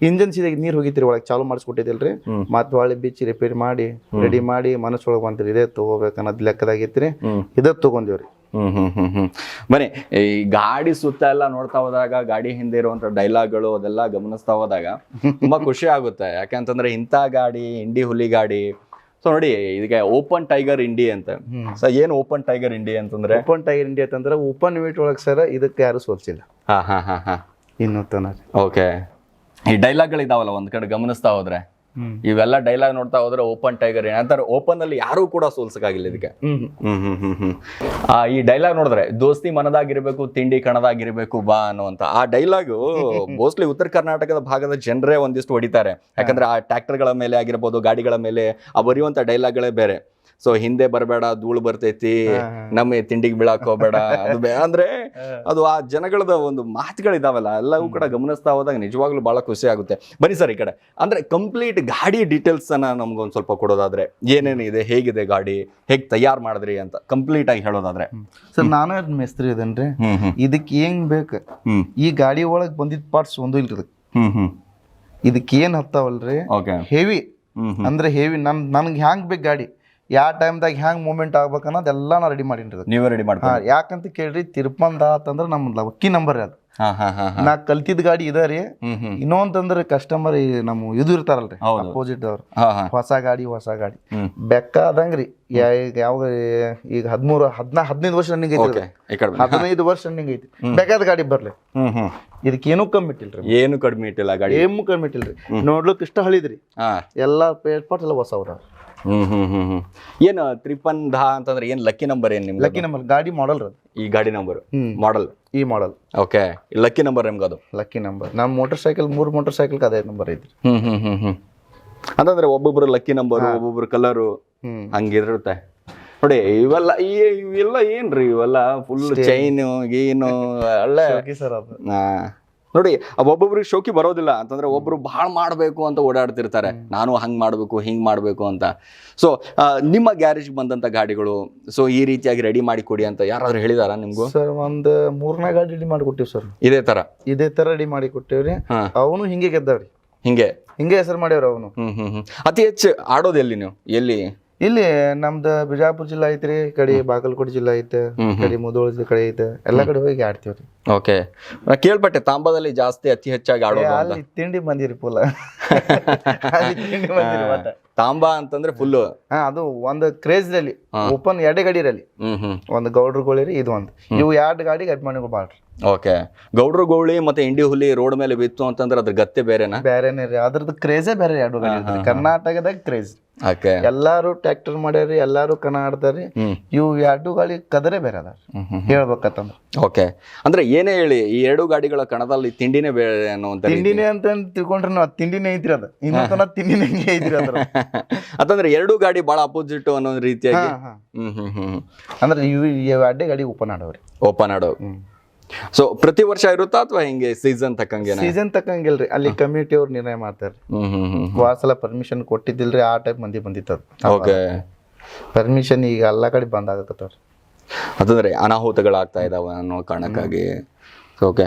ಇಂಜನ್ ಸೀದಾ ನೀರ್ ಹೋಗಿತ್ರಿ, ಒಳಗೆ ಚಾಲು ಮಾಡಿಸ್ಕೊಟ್ಟಿದ್ದಿಲ್ರಿ. ಮತ್ತೆ ಹೊಳೆ ಬಿಚ್ಚಿ ರಿಪೇರಿ ಮಾಡಿ ರೆಡಿ ಮಾಡಿ ಮನಸ್ಸೊಳಗೆ ಬಂತ್ರಿ. ಇದೇ ತಗೋಬೇಕನ್ನೋದ್ ಲೆಕ್ಕದಾಗಿತ್ರಿ, ಇದ ತಗೊಂಡಿವ್ರಿ. ಬನ್ನಿ, ಈ ಗಾಡಿ ಸುತ್ತ ಎಲ್ಲ ನೋಡ್ತಾ ಹೋದಾಗ, ಗಾಡಿ ಹಿಂದೆ ಇರುವಂತ ಡೈಲಾಗ್ಗಳು ಅದೆಲ್ಲ ಗಮನಿಸ್ತಾ ಹೋದಾಗ ತುಂಬಾ ಖುಷಿ ಆಗುತ್ತೆ. ಯಾಕಂತಂದ್ರೆ ಇಂಥ ಗಾಡಿ, ಇಂಡಿ ಹುಲಿ ಗಾಡಿ. ಸೊ ನೋಡಿ, ಇದಕ್ಕೆ ಓಪನ್ ಟೈಗರ್ ಇಂಡಿ ಅಂತ. ಸೊ ಏನ್ ಓಪನ್ ಟೈಗರ್ ಇಂಡಿ ಅಂತಂದ್ರೆ? ಓಪನ್ ಟೈಗರ್ ಇಂಡಿ ಅಂತಂದ್ರೆ ಓಪನ್ ವೇಟ್ ಒಳಗೆ ಸರ್ ಇದಕ್ಕೆ ಯಾರು ಸೋಲ್ಸಿಲ್ಲ. ಇನ್ನು ಓಕೆ, ಈ ಡೈಲಾಗ್ಗಳು ಇದಾವಲ್ಲ ಒಂದ್ ಕಡೆ ಗಮನಿಸ್ತಾ ಹೋದ್ರೆ, ಇವೆಲ್ಲ ಡೈಲಾಗ್ ನೋಡ್ತಾ ಹೋದ್ರೆ ಓಪನ್ ಟೈಗರ್ ಅಂತಾರೆ. ಓಪನ್ ಅಲ್ಲಿ ಯಾರು ಕೂಡ ಸೋಲ್ಸಕ್ಕಾಗಿಲ್ಲ ಇದಕ್ಕೆ. ಈ ಡೈಲಾಗ್ ನೋಡಿದ್ರೆ, ದೋಸ್ತಿ ಮನದಾಗಿರ್ಬೇಕು, ತಿಂಡಿ ಕಣದಾಗಿರ್ಬೇಕು ಬಾ ಅನ್ನುವಂತ ಆ ಡೈಲಾಗು ಮೋಸ್ಟ್ಲಿ ಉತ್ತರ ಕರ್ನಾಟಕದ ಭಾಗದ ಜನರೇ ಒಂದಿಷ್ಟು ಹೊಡಿತಾರೆ. ಯಾಕಂದ್ರೆ ಆ ಟ್ರ್ಯಾಕ್ಟರ್ಗಳ ಮೇಲೆ ಆಗಿರ್ಬೋದು, ಗಾಡಿಗಳ ಮೇಲೆ ಬರೆಯುವಂತ ಡೈಲಾಗ್ಗಳೇ ಬೇರೆ. ಸೊ ಹಿಂದೆ ಬರಬೇಡ, ಧೂಳು ಬರ್ತೈತಿ, ನಮ್ಮ ತಿಂಡಿಗೆ ಬೀಳಾಕ್ ಹೋಗ್ಬೇಡ, ಅದು ಅಂದ್ರೆ ಅದು ಆ ಜನಗಳದ ಒಂದು ಮಾತುಗಳಿದಾವಲ್ಲ, ಎಲ್ಲವೂ ಕೂಡ ಗಮನಿಸ್ತಾ ಹೋದಾಗ ನಿಜವಾಗ್ಲೂ ಬಹಳ ಖುಷಿ ಆಗುತ್ತೆ. ಬನ್ನಿ ಸರ್, ಈ ಕಡೆ ಅಂದ್ರೆ ಕಂಪ್ಲೀಟ್ ಗಾಡಿ ಡೀಟೇಲ್ಸ್ ಅನ್ನ ನಮ್ಗೊಂದ್ ಸ್ವಲ್ಪ ಕೊಡೋದಾದ್ರೆ, ಏನೇನಿದೆ, ಹೇಗಿದೆ ಗಾಡಿ, ಹೇಗ್ ತಯಾರು ಮಾಡಿದ್ರಿ ಅಂತ ಕಂಪ್ಲೀಟ್ ಆಗಿ ಹೇಳೋದಾದ್ರೆ. ಸರ್, ನಾನು ಮೇಸ್ತ್ರಿ ಇದನ್ರಿ. ಇದಕ್ಕೆ ಏನ್ ಬೇಕು, ಈ ಗಾಡಿ ಒಳಗ್ ಬಂದಿದ್ ಪಾರ್ಟ್ಸ್ ಒಂದು ಇಲ್ರಿ. ಇದಕ್ಕೆ ಏನ್ ಹತ್ತಾವಲ್ರಿ, ಹೆವಿ ಅಂದ್ರೆ ಹೆವಿ. ನನ್ಗೆ ಹ್ಯಾಂಗ್ ಬೇಕು ಗಾಡಿ, ಯಾವ ಟೈಮ್ದಾಗ ಹ್ಯಾಂಗ್ ಮೂವ್ಮೆಂಟ್ ಆಗ್ಬೇಕನ್ನೋದೆಲ್ಲ ನಾ ರೆಡಿ ಮಾಡೀನಿ. ನೀವೇ ರೆಡಿ ಮಾಡ್ತೀರಾ? ಯಾಕಂತ ಕೇಳ್ರಿ, ತಿರುಪಂದ ಆತಂದ್ರೆ ನಮ್ಮ ಲಕ್ಕಿ ನಂಬರ್ ಅದು. ಹಾ ಹಾ ಹಾ ನಾ ಕಲ್ತಿದ್ ಗಾಡಿ ಇದ ರೀ. ಹ್ಮ್ ಇನ್ನೊಂದಂದ್ರೆ ಕಸ್ಟಮರ್ ನಮ್ಮ ಇದು ಇರ್ತಾರಲ್ರಿ ಹೌದು. ಅಪೋಸಿಟ್ ಅವ್ರು, ಹಾ ಹಾ ಹೊಸ ಗಾಡಿ ಬೆಕ್ಕಾದಂಗ್ರಿ. ಯಾವ ಈಗ 15 ವರ್ಷ ರನ್ನಿಂಗ್ ಓಕೆ ಐತಿ, ಈ ಕಡೆ 15 ವರ್ಷ ರನ್ನಿಂಗ್ ಐತಿ. ಬೇಕಾದ ಗಾಡಿ ಬರ್ಲಿ, ಹ್ಮ್ ಇದಕ್ಕೇನು ಕಮ್ಮಿ ಇಟ್ಟಿಲ್ರಿ, ಏನು ಕಡಿಮೆ ಇಟ್ಟಿಲ್ಲ ಗಾಡಿ, ಏನು ಕಮ್ಮಿ ಇಟ್ಟಿಲ್ರಿ. ನೋಡ್ಲಿಕ್ಕೆ ಇಷ್ಟ ಹಳಿದ್ರಿ, ಹಾ ಎಲ್ಲಾ ಪೇಟ್ ಪಾಟ್ ಎಲ್ಲ ಹೊಸವ್ರ. ಏನು 53 ಅಂತಂದ್ರೆ ಏನ್ ಲಕ್ಕಿ ನಂಬರ್ ಏನ್ ನಿಮ್ಗೆ? ಲಕ್ಕಿ ನಂಬರ್ ಗಾಡಿ ಮಾಡಲ್ ರೀ, ಈ ಗಾಡಿ ನಂಬರ್ ಮಾಡಲ್, ಈ ಮಾಡಲ್ ಓಕೆ. ಲಕ್ಕಿ ನಂಬರ್ ನಿಮ್ಗೆ ಅದು? Lucky number. ನಮ್ಮ ಮೋಟರ್ ಸೈಕಲ್ 3 ಮೋಟರ್ ಸೈಕಲ್ ಅದೇ ನಂಬರ್ ಐತ್ರಿ. ಅಂತಂದ್ರೆ ಒಬ್ಬೊಬ್ರು ಲಕ್ಕಿ ನಂಬರ್, ಒಬ್ಬೊಬ್ರು ಕಲರು ಹಂಗಿರುತ್ತೆ ನೋಡಿ. ಇವೆಲ್ಲ ಏನ್ರಿ ಇವೆಲ್ಲ ಫುಲ್ ಚೈನ್ ಗೀನು ಒಳ್ಳೆ ಸರ್ ಅದು. ನೋಡಿ ಒಬ್ಬೊಬ್ರಿಗೆ ಶೋಕಿ ಬರೋದಿಲ್ಲ ಅಂತಂದ್ರೆ ಒಬ್ರು ಬಹಳ ಮಾಡ್ಬೇಕು ಅಂತ ಓಡಾಡ್ತಿರ್ತಾರೆ, ನಾನು ಹಂಗ್ ಮಾಡ್ಬೇಕು ಹಿಂಗ್ ಮಾಡ್ಬೇಕು ಅಂತ. ಸೊ ನಿಮ್ಮ ಗ್ಯಾರೇಜ್ ಬಂದಂತ ಗಾಡಿಗಳು ಸೊ ಈ ರೀತಿಯಾಗಿ ರೆಡಿ ಮಾಡಿ ಕೊಡಿ ಅಂತ ಯಾರಾದ್ರೂ ಹೇಳಿದಾರ ನಿಮ್ಗೂ? ಸರ್ ಒಂದ್ 4 ಗಾಡಿ ರೆಡಿ ಮಾಡಿ ಕೊಟ್ಟಿವಿ ಸರ್. ಇದೇ ತರ ರೆಡಿ ಮಾಡಿ ಕೊಟ್ಟಿವ್ರಿ. ಅವನು ಹಿಂಗೆ ಗೆದ್ದಾವ್ರಿ, ಹಿಂಗೆ ಹೆಸರು ಮಾಡ್ಯಾವ್ರಿ ಅವನು. ಅತಿ ಹೆಚ್ಚು ಆಡೋದು ಎಲ್ಲಿ ನೀವು? ಎಲ್ಲಿ? ಇಲ್ಲಿ ನಮ್ದು ಬಿಜಾಪುರ ಜಿಲ್ಲಾ ಐತ್ರಿ, ಈ ಕಡೆ ಬಾಗಲಕೋಟೆ ಜಿಲ್ಲಾ ಐತೆ, ಈ ಕಡೆ ಮುಧೋಳ ಕಡೆ ಐತೆ, ಎಲ್ಲಾ ಕಡೆ ಹೋಗಿ ಆಡ್ತೀವ್ರಿ. ಓಕೆ. ಕೇಳ್ಪಟ್ಟೆ ತಾಂಬಾದಲ್ಲಿ ಜಾಸ್ತಿ ಅತಿ ಹೆಚ್ಚಾಗಿ ಆಡೋದು ಅಂತ. ಅಲ್ಲಿ ತಿಂಡಿ ಬಂದಿರಿ ಫುಲ್ ತಾಂಬಾ ಅಂತಂದ್ರೆ ಫುಲ್ ಅದು ಒಂದು ಕ್ರೇಜ್ ರಲ್ಲಿ ಓಪನ್ 2 ಗಾಡಿ ಇರಲಿ, ಒಂದು ಗೌಡ್ರ ಗೋಳಿ ಇದು ಒಂದು, ಇವು 2 ಗಾಡಿಗೆ ಅಭಿಮಾನಿಗಳು ಬಾಳ್ರಿ. ಓಕೆ. ಗೌಡ್ರ ಗೋಳಿ ಮತ್ತೆ ಇಂಡಿ ಹುಲಿ ರೋಡ್ ಮೇಲೆ ಬಿತ್ತು ಅಂತಂದ್ರೆ ಅದ್ರ ಗತ್ತೆ ಬೇರೆನಾ? ಬೇರೆನೇ ರೀ, ಅದ್ರದ್ದು ಕ್ರೇಜೇ ಬೇರೆ. 2 ಗಾಡಿ ಕರ್ನಾಟಕದಾಗ ಕ್ರೇಜ್. ಎಲ್ಲಾರು ಟ್ರ್ಯಾಕ್ಟರ್ ಮಾಡ್ಯಾರಿ, ಎಲ್ಲಾರು ಕಣ ಆಡ್ತಾರ್ರಿ. ಇವು 2 ಗಾಡಿ ಕದರೇ ಬೇರೆ ಅದ ಹೇಳ್ಬೇಕಂತಂದ್ರ. ಓಕೆ. ಅಂದ್ರೆ ಏನೇ ಹೇಳಿ ಈ 2 ಗಾಡಿಗಳ ಕಣದಲ್ಲಿ ತಿಂಡಿನೇ ಬೇರೆ ಅನ್ನುವಂತ. ತಿಂಡಿನೇ ಅಂತ ತಿಳ್ಕೊಂಡ್ರೆ ನಾವು ತಿಂಡಿನೇ ಐತ್ರಿ ಅದು, ಇನ್ನೊಂದನ ತಿಂಡಿನೇ ಐತ್ರಿ ಅದ್ರ. ಅಂತಂದ್ರೆ 2 ಗಾಡಿ ಬಹಳ ಅಪೋಸಿಟ್ ಅನ್ನೋ ರೀತಿಯಾಗಿ. ಅಂದ್ರೆ ಇವು 2 ಗಾಡಿ ಓಪನ್ ಆಡೋ. ಸೊ ಪ್ರತಿ ವರ್ಷ ಇರುತ್ತಾ ಅಥವಾ ಹಿಂಗೆ ಸೀಸನ್ ತಕ್ಕಂಗೆ? ಸೀಸನ್ ತಕ್ಕಂಗಿಲ್ರಿ, ಅಲ್ಲಿ ಕಮಿಟಿ ಅವ್ರು ನಿರ್ಣಯ ಮಾಡ್ತಾರ್ರಿ. ವಾಸಲ ಪರ್ಮಿಷನ್ ಕೊಟ್ಟಿದ್ದಿಲ್ರಿ, ಆ ಟೈಪ್ ಮಂದಿ ಬಂದಿತ್ತದ. ಓಕೆ. ಪರ್ಮಿಷನ್ ಈಗ ಎಲ್ಲಾ ಕಡೆ ಬಂದ್ ಆಗತ್ತವ್ರಿ. ಅದಂದ್ರೆ ಅನಾಹುತಗಳಾಗ್ತಾ ಇದಾವ ಅನ್ನೋ ಕಾರಣಕ್ಕಾಗಿ. ಓಕೆ.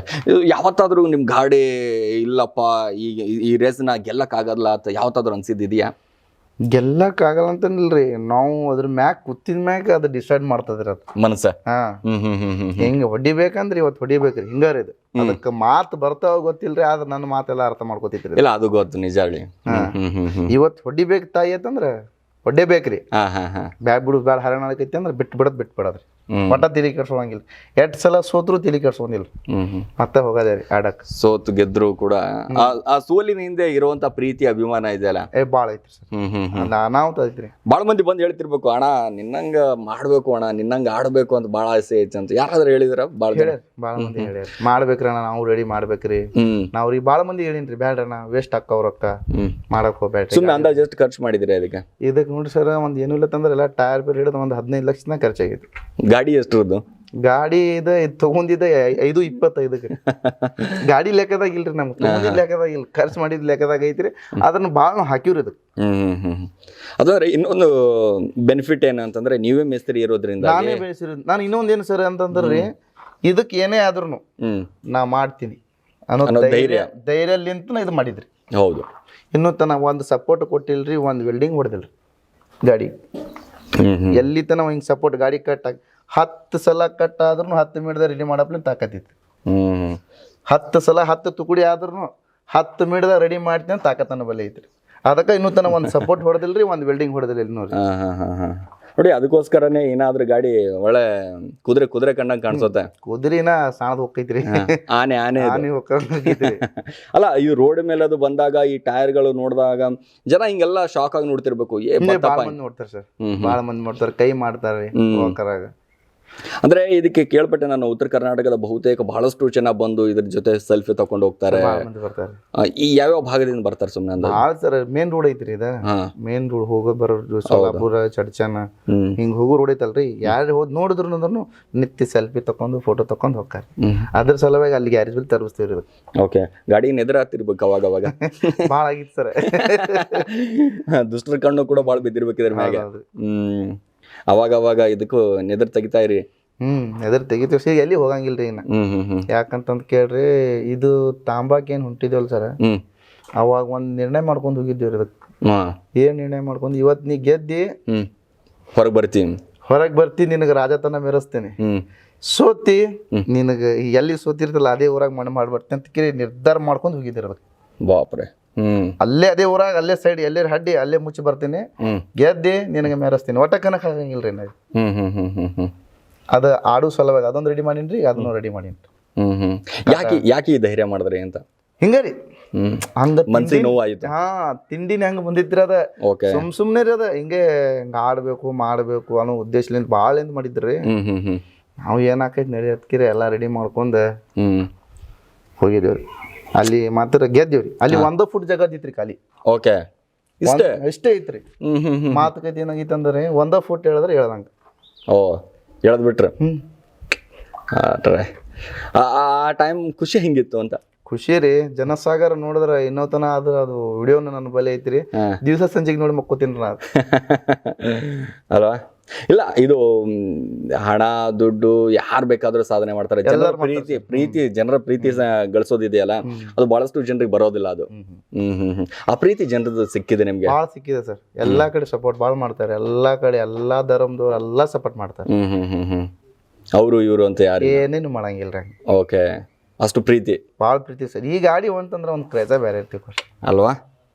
ಯಾವತ್ತಾದ್ರೂ ನಿಮ್ ಗಾಡಿ ಇಲ್ಲಪ್ಪ ಈ ರೇಸ್ನ ಗೆಲ್ಲಕ್ ಆಗಲ್ಲ ಅಂತ ಯಾವತ್ತಾದ್ರೂ ಅನ್ಸಿದ್ದಿದ್ಯಾ? ಗೆಲ್ಲಕ್ ಆಗಲ್ಲ ಅಂತನಿಲ್ರಿ, ನಾವು ಅದ್ರ ಮ್ಯಾಕ್ ಕೂತಿದ ಮ್ಯಾಗ ಅದು ಡಿಸೈಡ್ ಮಾಡ್ತದ್ರಿ ಅದು ಮನಸ್ಸ. ಹಿಂಗ ಹೊಡಿಬೇಕಂದ್ರೆ ಇವತ್ತು ಹೊಡಿಬೇಕ್ರಿ, ಹಿಂಗಾರಿ ಇದು. ಅದಕ್ಕೆ ಮಾತು ಬರ್ತಾವ ಗೊತ್ತಿಲ್ರಿ, ಆದ್ರೆ ನನ್ನ ಮಾತೆಲ್ಲ ಅರ್ಥ ಮಾಡ್ಕೋತಿದ್ರಿ. ಇಲ್ಲ ಅದು ಗೊತ್ತು ನಿಜ ಹೇಳಿ. ಇವತ್ತು ಹೊಡಿಬೇಕು ತಾಯಿ ಅಂತಂದ್ರೆ ಹೊಡ್ಡೇಬೇಕ್ರಿ. ಬ್ಯಾಗ್ ಬಿಡುದು ಬ್ಯಾಡ ಹರಣ ಆಗೈತಿ ಅಂದ್ರೆ ಬಿಟ್ಬಿಡೋದ್ರಿ. ಒಟ್ಟ ತಿಳಿ ಕೆಡ್ಸೋಂಗಿಲ್ಲ. 2 ಸಲ ಸೋತ್ರು ತಿಳಿ ಕೆಡ್ಸೋಂಗಿಲ್ಲ, ಮತ್ತೆ ಹೋಗದೇ ರೀ ಆಡಕ್. ಸೋತು ಗೆದ್ರು ಕೂಡ ಆ ಸೋಲಿನ ಹಿಂದೆ ಇರುವಂತ ಪ್ರೀತಿ ಅಭಿಮಾನ ಇದೆಯಲ್ಲ ಬಾಳ ಐತ್ರಿ ಸರ್. ನಾನಾವ್ ಐತ್ರಿ. ಬಾಳ ಮಂದಿ ಬಂದ್ ಹೇಳ್ತಿರ್ಬೇಕು, ಅಣ್ಣ ನಿನ್ನಂಗ ಮಾಡ್ಬೇಕು ಅಣ್ಣ, ನಿನ್ನಂಗ ಆಡ್ಬೇಕು ಅಂತ ಬಾಳ ಆಸೆ ಐತಿ ಅಂತ ಯಾರಾದ್ರೂ ಹೇಳಿದ್ರ? ಬಾಳ ಮಂದಿ ಹೇಳ್ಯಾರ ಮಾಡ್ಬೇಕ್ರಿ ಅಣ್ಣ, ನಾವು ರೆಡಿ ಮಾಡ್ಬೇಕ್ರಿ. ನಾವ್ರಿ ಬಾಳ ಮಂದಿ ಹೇಳಿನ್ರಿ, ಬ್ಯಾಡ್ರಣ್ಣ ವೇಸ್ಟ್ ಹಾಕವ್ ರೊಕ್ಕ ಮಾಡಕ್ ಹೋಗ್ಬೇಡ್ರಿ. ಸುಮ್ಮನೆ ಅಂದಾಜ್ ಎಷ್ಟು ಖರ್ಚು ಮಾಡಿದ್ರಿ ಇದಕ್ಕೆ ನೋಡ್ರಿ ಸರ್, ಒಂದ್ ಏನು ಇಲ್ಲ ತಂದ್ರೆ ಎಲ್ಲ ಟೈರ್ ಬೇರೆ ಹಿಡಿದು ಒಂದ್ 15 ಲಕ್ಷ ಖರ್ಚಾಗೈತಿ. ಗಾಡಿ ಎಷ್ಟ್ರದ್ದು? ಗಾಡಿ ತಗೊಂಡಿದ್ದ 5.25 ಗಾಡಿ ಲೆಕ್ಕದಾಗ ಇಲ್ರಿ, ನಮ್ಗೆ ತಗೊಂಡಿದ್ ಲೆಕ್ಕದಾಗ ಇಲ್ಲ, ಖರ್ಚು ಮಾಡಿದ್ ಲೆಕ್ಕದಾಗ ಐತ್ರಿ. ಅದನ್ನ ಬಾಳ ಹಾಕಿವ್ರಿ ಇದಕ್ಕೆ. ಅದಂದ್ರೆ ಇನ್ನೊಂದು ಬೆನಿಫಿಟ್ ಏನಂತಂದ್ರೆ ನೀವೇ ಮೇಸ್ತ್ರಿ ಇರೋದ್ರಿಂದ ನಾನೇ ಬೆಳೆಸಿರೋದು. ನಾನು ಇನ್ನೊಂದೇನು ಸರ್ ಅಂತಂದ್ರಿ, ಇದಕ್ಕೆ ಏನೇ ಆದ್ರೂ ನಾ ಮಾಡ್ತೀನಿ ಅನ್ನೋ ಧೈರ್ಯಲಿಂತ ಇದು ಮಾಡಿದ್ರಿ. ಹೌದು. ಇನ್ನೂ ತನ ಒಂದು ಸಪೋರ್ಟ್ ಕೊಟ್ಟಿಲ್ರಿ, ಒಂದು ವೆಲ್ಡಿಂಗ್ ಹೊಡೆದಿಲ್ರಿ ಗಾಡಿ. ಎಲ್ಲಿ ತನ ಹಿಂಗೆ ಸಪೋರ್ಟ್ ಗಾಡಿ ಕಟ್ ಆಗಿ 10 ಸಲ ಕಟ್ ಆದ್ರೂ 10 ಮಿನಿಟ್ದಾಗ ರೆಡಿ ಮಾಡಪ್ಲೆ ತಾಕತ್ತಿತ್ತು. 10 ಸಲ 10 ತುಕುಡಿ ಆದ್ರೂ 10 ಮಿನಿಟ್ದಾಗ ರೆಡಿ ಮಾಡ್ತೀನಿ ಅಂತ ತಾಕತ್ತನ ಬಲೆ ಐತ್ರಿ. ಅದಕ್ಕೆ ಇನ್ನೂ ತನ ಒಂದು ಸಪೋರ್ಟ್ ಹೊಡೆದಿಲ್ರಿ, ಒಂದು ವೆಲ್ಡಿಂಗ್ ಹೊಡೆದಿಲ್ಲ ನೋಡಿ. ನೋಡಿ ಅದಕ್ಕೋಸ್ಕರನೇ ಏನಾದ್ರೂ ಗಾಡಿ ಒಳ್ಳೆ ಕುದುರೆ ಕಂಡಂಗೆ ಕಾಣಿಸುತ್ತೆ. ಕುದುರೆನ ಸಾಣದ್ ಹೋಗ್ತೈತ್ರಿ, ಆನೆ ಹೋಗ್ತೈತ್ರಿ. ಅಲ್ಲ ಈ ರೋಡ್ ಮೇಲೆ ಅದು ಬಂದಾಗ ಈ ಟೈರ್ಗಳು ನೋಡಿದಾಗ ಜನ ಹಿಂಗೆಲ್ಲ ಶಾಕ್ ಆಗಿ ನೋಡ್ತಿರ್ಬೇಕು. ಬಾಳ ಮಂದಿ ನೋಡ್ತಾರ ಸರ್, ಬಾಳ ಮಂದಿ ನೋಡ್ತಾರ, ಕೈ ಮಾಡ್ತಾರ್ರಿ ಹೋಗರಾಗ. ಅಂದ್ರೆ ಇದಕ್ಕೆ ಕೇಳ್ಪಟ್ಟೆ ನಾನು, ಉತ್ತರ ಕರ್ನಾಟಕದ ಬಹುತೇಕ ಬಹಳಷ್ಟು ಜನ ಬಂದು ಇದ್ರ ಜೊತೆ ಸೆಲ್ಫಿ ತಕೊಂಡು ಹೋಗ್ತಾರೆ. ಈ ಯಾವ್ಯಾವ ಭಾಗದಿಂದ ಬರ್ತಾರೆ ಸುಮ್ಮನೆ ಅಂದ್ರೆ? ಸರ್ ಮೇನ್ ರೋಡ್ ಐತ್ರಿ ಇದ, ಮೇನ್ ರೋಡ್ ಹೋಗೋ ಬರೋ ಸೋಲಾಪುರ ಚಡ್ಚನ ಹಿಂಗ್ ಹೋಗೋ ರೋಡ್ ಐತಲ್ರಿ. ಯಾರು ಹೋದ್ ನೋಡಿದ್ರು ನಿತ್ಯ ಸೆಲ್ಫಿ ತಕೊಂಡು ಫೋಟೋ ತಕೊಂಡ್ ಹೋಗ್ತಾರೆ. ಅದ್ರ ಸಲುವಾಗಿ ಅಲ್ಲಿ ಗ್ಯಾರೇಜ್ ಬಲ್ಲಿ ತರಿಸ್ತೀವ್ರಿ. ಓಕೆ. ಗಾಡಿ ನೆದರಾತಿರ್ಬೇಕು ಅವಾಗ ಬಾಳ ಆಗಿತ್ತು ಸರ್. ದುಷ್ಟರ ಕಣ್ಣು ಕೂಡ ಬಾಳ ಬಿದ್ದಿರ್ಬೇಕು ಇದ್ರ ಮ್ಯಾಗ. ಅವಾಗ ಇದಕ್ಕೂ ನೆದರ್ ತೆಗಿತಾ ಇರಿ. ನೆದರ್ ತೆಗಿತೀವಿ ಸರ್, ಎಲ್ಲಿ ಹೋಗಂಗಿಲ್ರಿ ಇನ್ನ. ಯಾಕಂತಂದ್ ಕೇಳ್ರಿ, ಇದು ತಾಂಬಾಕ್ ಏನ್ ಹೊಂಟಿದ್ವಲ್ ಸರ್, ಅವಾಗ ಒಂದ್ ನಿರ್ಣಯ ಮಾಡ್ಕೊಂಡ್ ಹೋಗಿದ್ದೀವ್ರಿ. ಅದಕ್ಕೆ ಏನ್ ನಿರ್ಣಯ ಮಾಡ್ಕೊಂಡ್, ಇವತ್ ನೀ ಗೆದ್ದಿ ಹೊರಗ್ ಬರ್ತೀನಿ ನಿನಗೆ ರಾಜತನ ಮೆರೆಸ್ತೇನೆ, ಸೋತಿ ನಿನಗೆ ಎಲ್ಲಿ ಸೋತಿರ್ತಲ್ಲ ಅದೇ ಊರಾಗ ಮಣ್ಣು ಮಾಡ್ಬಾರ್ದು ಅಂತ ಕೇಳಿ ನಿರ್ಧಾರ ಮಾಡ್ಕೊಂಡು ಹೋಗಿದ್ದೀರ ಅದಕ್ಕೆ. ಬಾಪ್ರೆ. ಅಲ್ಲೇ ಅದೇ ಊರಾಗ ಅಲ್ಲೇ ಸೈಡ್ ಎಲ್ಲೇ ಹಡ್ಡಿ ಅಲ್ಲೇ ಮುಚ್ಚಿ ಬರ್ತೀನಿ, ಗೆದ್ದಿ ನಿನಗೆ ಮೆರೆಸ್ತೀನಿ, ಒಟ್ಟ ಕನಕ ಆಗಂಗಿಲ್ರಿ ನಾ. ಅದ ಆಡು ಸಲುವಾಗಿ ಅದೊಂದು ರೆಡಿ ಮಾಡೀನ್ರಿ, ಅದನ್ನು ರೆಡಿ ಮಾಡೀನ್ರಿ. ಯಾಕೆ ಈ ಧೈರ್ಯ ಮಾಡಿದ್ರಿ ಅಂತ? ಹಿಂಗರಿ ಹಂಗ ಮನ್ಸಿಗೆ ನೋವಾಯ್ತು. ತಿಂಡಿನ ಹೆಂಗ ಬಂದಿತ್ರಿ ಅದ ಸುಮ್ನೆ ರೀ ಅದ ಹಿಂಗೆ ಹಿಂಗ ಆಡ್ಬೇಕು ಮಾಡ್ಬೇಕು ಅನ್ನೋ ಉದ್ದೇಶಲಿಂದ ಭಾಳ ಮಾಡಿದ್ರಿ. ನಾವು ಏನಾಕೈತಿ ನಡಿಯತ್ಕಿರಿ ಎಲ್ಲಾ ರೆಡಿ ಮಾಡ್ಕೊಂಡ ಹೋಗಿದೇವ್ರಿ. ಅಲ್ಲಿ ಮಾತ್ರ ಗೆದ್ದೇವ್ರಿ. ಅಲ್ಲಿ 1 ಫುಟ್ ಜಾಗ ಇತ್ರಿ ಖಾಲಿ. ಓಕೆ, ಇಷ್ಟೇ ಐತ್ರಿ. ಮಾತುಕತೆ ಏನಾಗಿತ್ತಂದ್ರೆ 1 ಫುಟ್ ಹೇಳಿದ್ರೆ ಹೇಳ್ದಂಗ. ಓ, ಹೇಳದ್ ಬಿಟ್ರ. ಆ ಟೈಮ್ ಖುಷಿ ಹೆಂಗಿತ್ತು ಅಂತ? ಖುಷಿ ರೀ, ಜನಸಾಗರ ನೋಡಿದ್ರ ಇನ್ನೋತನ ಅದು ವಿಡಿಯೋನ ನನ್ನ ಬಳಿ ಐತ್ರಿ. ದಿವಸ ಸಂಜೆಗೆ ನೋಡಿ ಮಕ್ಕೋತೀನಿ ನಾ ಅಲ್ವಾ. ಇಲ್ಲ, ಇದು ಹಣ ದುಡ್ಡು ಯಾರು ಬೇಕಾದ್ರೂ ಸಾಧನೆ ಮಾಡ್ತಾರೆ. ಜನರ ಪ್ರೀತಿ ಜನರ ಪ್ರೀತಿ ಗಳಿಸೋದಿದೆಯಲ್ಲ, ಅದು ಬಹಳಷ್ಟು ಜನರಿಗೆ ಬರೋದಿಲ್ಲ ಅದು. ಆ ಪ್ರೀತಿ ಜನರದ್ದು ಸಿಕ್ಕಿದೆ ನಿಮ್ಗೆ? ಭಾಳ ಸಿಕ್ಕಿದೆ ಸರ್. ಎಲ್ಲಾ ಕಡೆ ಸಪೋರ್ಟ್ ಭಾಳ ಮಾಡ್ತಾರೆ. ಎಲ್ಲಾ ಕಡೆ ಎಲ್ಲಾ ಧರ್ಮದವ್ರು ಎಲ್ಲಾ ಸಪೋರ್ಟ್ ಮಾಡ್ತಾರೆ. ಅವರು ಇವರು ಅಂತ ಯಾರು ಏನೇನು ಮಾಡಂಗಿಲ್ರಿ. ಓಕೆ, ಅಷ್ಟು ಪ್ರೀತಿ, ಭಾಳ ಪ್ರೀತಿ ಸರ್. ಈ ಗಾಡಿ ಅಂತಂದ್ರೆ ಒಂದು ಕ್ರೇಜ ಬೇರೆ ಇರ್ತೀವಿ ಅಲ್ವಾ.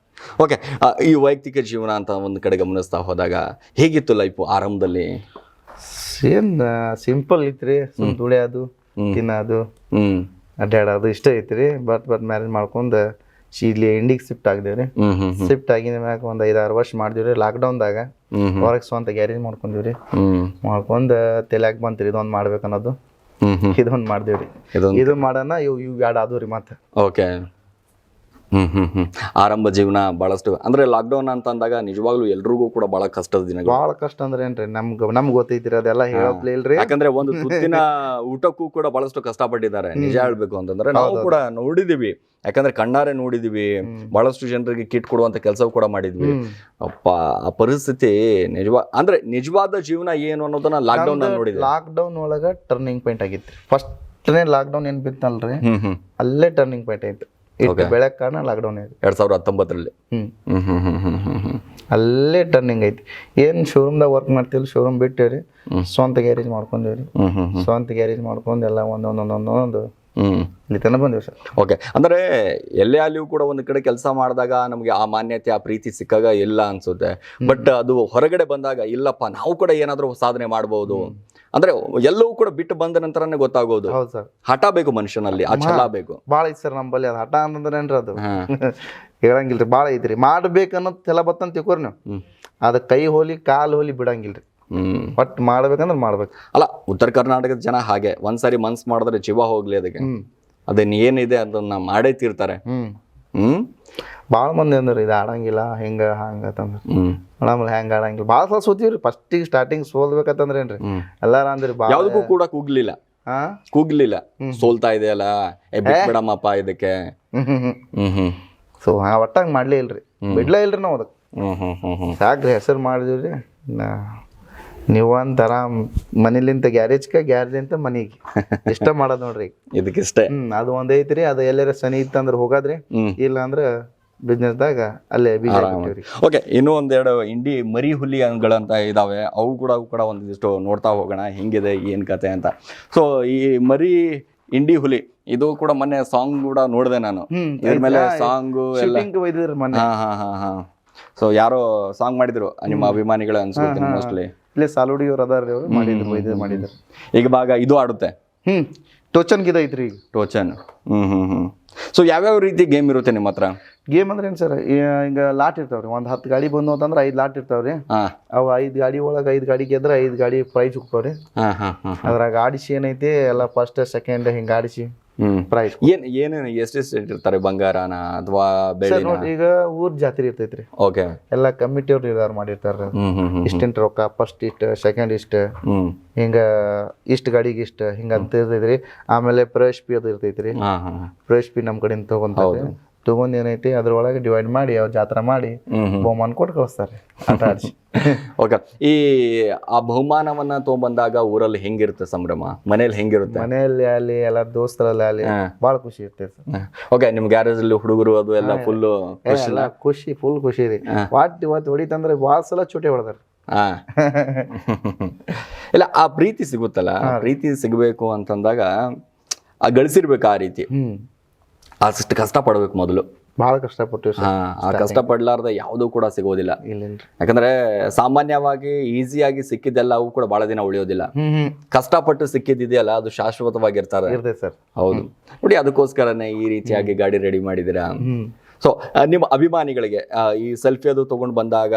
ಓಕೆ, ಈ ವೈಯಕ್ತಿಕ ಜೀವನ ಅಂತ ಒಂದು ಕಡೆ ಗಮನಿಸ್ತಾ ಹೋದಾಗ ಹೇಗಿತ್ತು ಲೈಫ್ ಆರಂಭದಲ್ಲಿ? ಏನ್ ಸಿಂಪಲ್ ಐತ್ರಿ. ಸುಮ್ ದುಡಿಯೋದು, ತಿನ್ನೋದು, ಅಡ್ಡಾಡೋದು ಇಷ್ಟ ಐತ್ರಿ. ಬಟ್ ಮ್ಯಾರೇಜ್ ಮಾಡ್ಕೊಂಡ್ ಇಲ್ಲಿ ಇಂಡಿಗೆ ಶಿಫ್ಟ್ ಆಗಿದೇವ್ರಿ. ಶಿಫ್ಟ್ ಆಗಿದ ಮ್ಯಾಗ ಒಂದ್ 5-6 ವರ್ಷ ಮಾಡಿದಿವ್ರಿ. ಲಾಕ್ಡೌನ್ದಾಗ ಹೊರಗೆ ಸ್ವಂತ ಗ್ಯಾರೇಜ್ ಮಾಡ್ಕೊಂಡಿವ್ರಿ. ಮಾಡ್ಕೊಂಡ್ ತಲೆಯಾಗ ಬಂತ್ರಿ ಇದೊಂದು ಮಾಡ್ಬೇಕನ್ನೋದು. ಇದೊಂದು ಮಾಡ್ದೇವ್ರಿ. ಇದು ಮಾಡೋಣ ಇವು ಎರಡು ಆದವ್ರಿ ಮತ್ತೆ. ಓಕೆ. ಆರಂಭ ಜೀವನ ಬಹಳಷ್ಟು ಅಂದ್ರೆ ಲಾಕ್ಡೌನ್ ಅಂತ ಅಂದಾಗ ನಿಜವಾಗ್ಲೂ ಎಲ್ರಿಗೂ ಕೂಡ ಬಹಳ ಕಷ್ಟದ ದಿನ. ಬಹಳ ಕಷ್ಟ ಅಂದ್ರೆ ಏನ್ರಿ, ನಮ್ಗ್ ಗೊತ್ತೈತಿರಿ ಅದೆಲ್ಲ ಹೇಳೋಪ್ಲೇ ಇಲ್ರಿ. ಯಾಕಂದ್ರೆ ಒಂದು ತುತ್ತಿನ ಊಟಕ್ಕೂ ಕೂಡ ಬಹಳಷ್ಟು ಕಷ್ಟಪಟ್ಟಿದ್ದಾರೆ. ನಿಜ ಹೇಳ್ಬೇಕು ಅಂತಂದ್ರೆ ನಾವು ಕೂಡ ನೋಡಿದೀವಿ, ಯಾಕಂದ್ರೆ ಕಣ್ಣಾರೆ ನೋಡಿದೀವಿ. ಬಹಳಷ್ಟು ಜನರಿಗೆ ಕಿಟ್ ಕೊಡುವಂತ ಕೆಲಸ ಕೂಡ ಮಾಡಿದ್ವಿ. ಅಪ್ಪ, ಆ ಪರಿಸ್ಥಿತಿ ನಿಜವಾದ ಜೀವನ ಏನು ಅನ್ನೋದನ್ನ ಲಾಕ್ಡೌನ್ ನೋಡಿದ್ವಿ. ಲಾಕ್ಡೌನ್ ಒಳಗ ಟರ್ನಿಂಗ್ ಪಾಯಿಂಟ್ ಆಗಿತ್ರಿ. ಫಸ್ಟ್ನೇ ಲಾಕ್ಡೌನ್ ಏನ್ ಬಿತ್ತಲ್ರಿ, ಅಲ್ಲೇ ಟರ್ನಿಂಗ್ ಪಾಯಿಂಟ್ ಐತಿ. ಬೆಳಕ್ ಕಾರಣ ಲಾಕ್ಡೌನ್ 2019ರಲ್ಲಿ. ಅಲ್ಲೇ ಟರ್ನಿಂಗ್ ಐತಿ. ಏನ್ ಶೋರೂಮ್ದಾಗ ವರ್ಕ್ ಮಾಡ್ತೀವಿ, ಶೋರೂಮ್ ಬಿಟ್ಟೇವ್ರಿ, ಸ್ವಂತ ಗ್ಯಾರೇಜ್ ಮಾಡ್ಕೊಂಡೇವ್ರಿ. ಸ್ವಂತ ಗ್ಯಾರೇಜ್ ಮಾಡ್ಕೊಂಡ್ ಎಲ್ಲ ಒಂದೊಂದೊಂದೊಂದೊಂದು ಇಲ್ಲಿ ತನಕ ಬಂದಿವಿ ಸರ್. ಓಕೆ, ಅಂದ್ರೆ ಎಲ್ಲೇ ಅಲ್ಲಿಯೂ ಕೂಡ ಒಂದು ಕಡೆ ಕೆಲಸ ಮಾಡಿದಾಗ ನಮಗೆ ಆ ಮಾನ್ಯತೆ, ಆ ಪ್ರೀತಿ ಸಿಕ್ಕಾಗ ಇಲ್ಲ ಅನ್ಸುತ್ತೆ. ಬಟ್ ಅದು ಹೊರಗಡೆ ಬಂದಾಗ ಇಲ್ಲಪ್ಪ ನಾವು ಕೂಡ ಏನಾದ್ರೂ ಸಾಧನೆ ಮಾಡಬಹುದು ಅಂದ್ರೆ ಎಲ್ಲವೂ ಕೂಡ ಬಿಟ್ಟು ಬಂದ ನಂತರನೇ ಗೊತ್ತಾಗೋದು. ಹೌದು ಸರ್. ಹಠ ಬೇಕು ಮನುಷ್ಯನಲ್ಲಿ, ಆ ಛಲ ಬೇಕು. ಬಾಳ ಐತಿ ಸರ್ ನಮ್ಮಲ್ಲಿ. ಅದು ಹಠ ಅಂತಂದ್ರೇನ್ರಿ ಅದು ಹೇಳಂಗಿಲ್ರಿ. ಬಾಳ ಐತ್ರಿ. ಮಾಡ್ಬೇಕನ್ನೋದು ತಲೆ ಬತ್ತಂತ ತಿಳ್ಕೊರಿ ನೀವು. ಅದ ಕೈ ಹೋಲಿ ಕಾಲ್ ಹೋಲಿ ಬಿಡಂಗಿಲ್ರಿ. ಬಟ್ ಮಾಡ್ಬೇಕಂದ್ರೆ ಮಾಡ್ಬೇಕು. ಅಲ್ಲ, ಉತ್ತರ ಕರ್ನಾಟಕದ ಜನ ಹಾಗೆ ಒಂದ್ಸರಿ ಮನ್ಸ್ ಮಾಡಿದ್ರೆ ಜೀವ ಹೋಗ್ಲಿ ಅದಕ್ಕೆ. ಅದೇನ್ ಏನಿದೆ ಅದನ್ನ ಮಾಡೇ ತೀರ್ತಾರೆ. ಭಾಳ ಮಂದಿ ಅಂದ್ರಿ ಇದು ಆಡಂಗಿಲ್ಲ ಹಿಂಗ ಹಂಗಂತಂದ್ರ. ಆಮೇಲೆ ಹೆಂಗ ಆಡಂಗಿಲ್ಲ ಭಾಳ ಸಲ ಸೋತೀವ್ರಿ. ಫಸ್ಟಿಗೆ ಸ್ಟಾರ್ಟಿಂಗ್ ಸೋಲ್ಬೇಕಂತಂದ್ರೆ ಏನ್ರಿ ಎಲ್ಲಾರ ಅಂದ್ರಿ ಯಾವ್ದಕ್ಕೂ ಕೂಡ ಕೂಗ್ಲಿಲ್ಲ. ಸೋಲ್ತಾ ಇದೆಯಲ್ಲ, ಬಿಡಮ್ಮಪ್ಪ ಇದಕ್ಕೆ. ಸೊ ಒಟ್ಟಂಗ್ ಮಾಡ್ಲೇ ಇಲ್ರಿ, ಬಿಡ್ಲೇ ಇಲ್ರಿ ನಾವು ಅದಕ್ಕೆ. ಸಾಕ್ರಿ, ಹೆಸರು ಮಾಡಿದಿವ್ರಿ. ನೀವೊಂಥರ ಮನೇಲಿಂತ ಗ್ಯಾರೇಜ್ಲಿಂತ ಮನಿಗೆ ಇಷ್ಟ ಮಾಡೋದ್ ನೋಡ್ರಿ ಇದಕ್ಕಿಷ್ಟೇ. ಅದು ಒಂದ್ ಐತ್ರಿ. ಅದು ಎಲ್ಲಾರ ಸನಿ ಇತ್ತಂದ್ರ ಹೋಗಾದ್ರಿ, ಇಲ್ಲ ಅಂದ್ರ ಬಿಸ್ನೆಸ್ದಾಗ ಅಲ್ಲೇ ಬೀಜ. ಓಕೆ, ಇನ್ನೂ ಒಂದೆರಡು ಇಂಡಿ ಮರಿ ಹುಲಿಗಳಂತ ಇದಾವೆ. ಅವು ಕೂಡ ಒಂದಿಷ್ಟು ನೋಡ್ತಾ ಹೋಗೋಣ ಹೆಂಗಿದೆ ಏನ್ ಕತೆ ಅಂತ. ಸೊ ಈ ಮರಿ ಇಂಡಿ ಹುಲಿ ಇದು ಕೂಡ ಮೊನ್ನೆ ಸಾಂಗ್ ಕೂಡ ನೋಡಿದೆ ನಾನು. ಇದ್ರ ಮೇಲೆ ಸಾಂಗ್ ಸೊ ಯಾರೋ ಸಾಂಗ್ ಮಾಡಿದ್ರು ನಿಮ್ಮ ಅಭಿಮಾನಿಗಳು ಅನ್ಸುತ್ತೆ ಮೋಸ್ಟ್ಲಿ. ಇಲ್ಲೇ ಸಾಲುಡಿಯವ್ರು ಅದಾರ್ರಿ, ಅವ್ರು ಮಾಡಿದ್ರು. ಈಗ ಭಾಗ ಇದು ಆಡುತ್ತೆ. ಟೋಚನ್ ಗಿದ ಐತ್ರಿ ಈಗ. ಟೋಚನ್. ಸೊ ಯಾವ್ಯಾವ ರೀತಿ ಗೇಮ್ ಇರುತ್ತೆ ನಿಮ್ಮ ಹತ್ರ? ಗೇಮ್ ಅಂದ್ರೆ ಏನ್ ಸರ್, ಈಗ ಲಾಟ್ ಇರ್ತಾವ್ರಿ. ಒಂದ್ 10 ಗಾಡಿ ಬಂದು ಅಂತಂದ್ರ 5 ಲಾಟ್ ಇರ್ತಾವ್ರಿ. ಅವ್ 5 ಗಾಡಿ ಒಳಗ 5 ಗಾಡಿ ಗೆದ್ರ 5 ಗಾಡಿ ಪ್ರೈಸ್ ಹೋಗ್ತಾವ್ರಿ. ಅದ್ರಾಗ ಆಡಿಸಿ ಏನೈತಿ ಎಲ್ಲ ಫಸ್ಟ್ ಸೆಕೆಂಡ್ ಹಿಂಗ ಆಡಿಸಿ ಪ್ರೈಸ್. ಏನೇನು ಎಷ್ಟೆಷ್ಟು ಇಟ್ಟಿರ್ತಾರೆ? ಬಂಗಾರನ ಅಥವಾ ಬೆಳ್ಳಿ? ಈಗ ಊರ್ ಜಾತ್ರೆ ಇರ್ತೈತ್ರಿ. ಓಕೆ, ಎಲ್ಲಾ ಕಮಿಟಿಯವ್ರು ನಿರ್ಧಾರ ಮಾಡಿರ್ತಾರ. ಇಷ್ಟಿಂಟ ರೊಕ್ಕ, ಫಸ್ಟ್ ಇಷ್ಟ, ಸೆಕೆಂಡ್ ಇಷ್ಟ, ಹಿಂಗ ಇಷ್ಟ ಗಾಡಿಗೆ ಇಷ್ಟ ಹಿಂಗ ಅಂತ ಇರ್ತೈತ್ರಿ. ಆಮೇಲೆ ಪ್ರವೇಶ್ ಪಿ ಅದು ಇರ್ತೈತ್ರಿ. ಪ್ರವೇಶ್ ಪಿ ನಮ್ ಕಡೆಯಿಂದ ತಗೊಂಡ್ ಏನೈತಿ ಅದ್ರೊಳಗೆ ಡಿವೈಡ್ ಮಾಡಿ ಅವ್ರ ಜಾತ್ರೆ ಮಾಡಿ ಬಹುಮಾನ ಕೊಟ್ಟು ಕಳಿಸ್ತಾರೆ ಆಟ ಆಡಿಸಿ. ಓಕೆ, ಆ ಬಹುಮಾನವನ್ನ ತಗೊಂಡ್ಬಂದಾಗ ಊರಲ್ಲಿ ಹೆಂಗಿರುತ್ತೆ ಸಂಭ್ರಮ? ಮನೇಲಿ ಹೆಂಗಿರುತ್ತೆ? ಮನೆಯಲ್ಲಿ ಅಲ್ಲಿ ಎಲ್ಲ ದೋಸ್ತರಲ್ಲಿ ಅಲ್ಲಿ ಬಹಳ ಖುಷಿ ಇರ್ತೈತೆ. ಓಕೆ, ನಿಮ್ ಗ್ಯಾರೇಜ್ ಅಲ್ಲಿ ಹುಡುಗರು ಅದು ಎಲ್ಲ ಫುಲ್ ಖುಷಿ, ಫುಲ್ ಖುಷಿ ರೀ. ಇವತ್ತು ಹೊಡಿತಂದ್ರೆ ಭಾಳ ಸಲ ಚೂಟಿ ಹೊಡೆದಾರ. ಹಾ ಇಲ್ಲ ಆ ಪ್ರೀತಿ ಸಿಗುತ್ತಲ್ಲ, ಪ್ರೀತಿ ಸಿಗಬೇಕು ಅಂತಂದಾಗ ಆ ಗಳಿಸಿರ್ಬೇಕು ಆ ರೀತಿ, ಅಷ್ಟು ಕಷ್ಟ ಪಡ್ಬೇಕು ಮೊದಲು. ಭಾಳ ಕಷ್ಟಪಟ್ಟಿವಿ ಸರ್. ಆ ಕಷ್ಟ ಪಡ್ಲಾರ್ದ ಯಾವುದೂ ಕೂಡ ಸಿಗೋದಿಲ್ಲ. ಇಲ್ಲೇನ್ರಿ. ಯಾಕಂದ್ರೆ ಸಾಮಾನ್ಯವಾಗಿ ಈಸಿಯಾಗಿ ಸಿಕ್ಕಿದ್ದೆಲ್ಲವೂ ಕೂಡ ಬಹಳ ದಿನ ಉಳಿಯೋದಿಲ್ಲ. ಕಷ್ಟಪಟ್ಟು ಸಿಕ್ಕಿದ್ದಿದೆಯಲ್ಲ ಅದು ಶಾಶ್ವತವಾಗಿರ್ತಾರೆ. ಇರ್ತೈತೆ ಸರ್. ಹೌದು ನೋಡಿ, ಅದಕ್ಕೋಸ್ಕರನೇ ಈ ರೀತಿಯಾಗಿ ಗಾಡಿ ರೆಡಿ ಮಾಡಿದಿರಾ. ಸೊ ನಿಮ್ಮ ಅಭಿಮಾನಿಗಳಿಗೆ ಈ ಸೆಲ್ಫಿ ಅದು ತಗೊಂಡ್ ಬಂದಾಗ,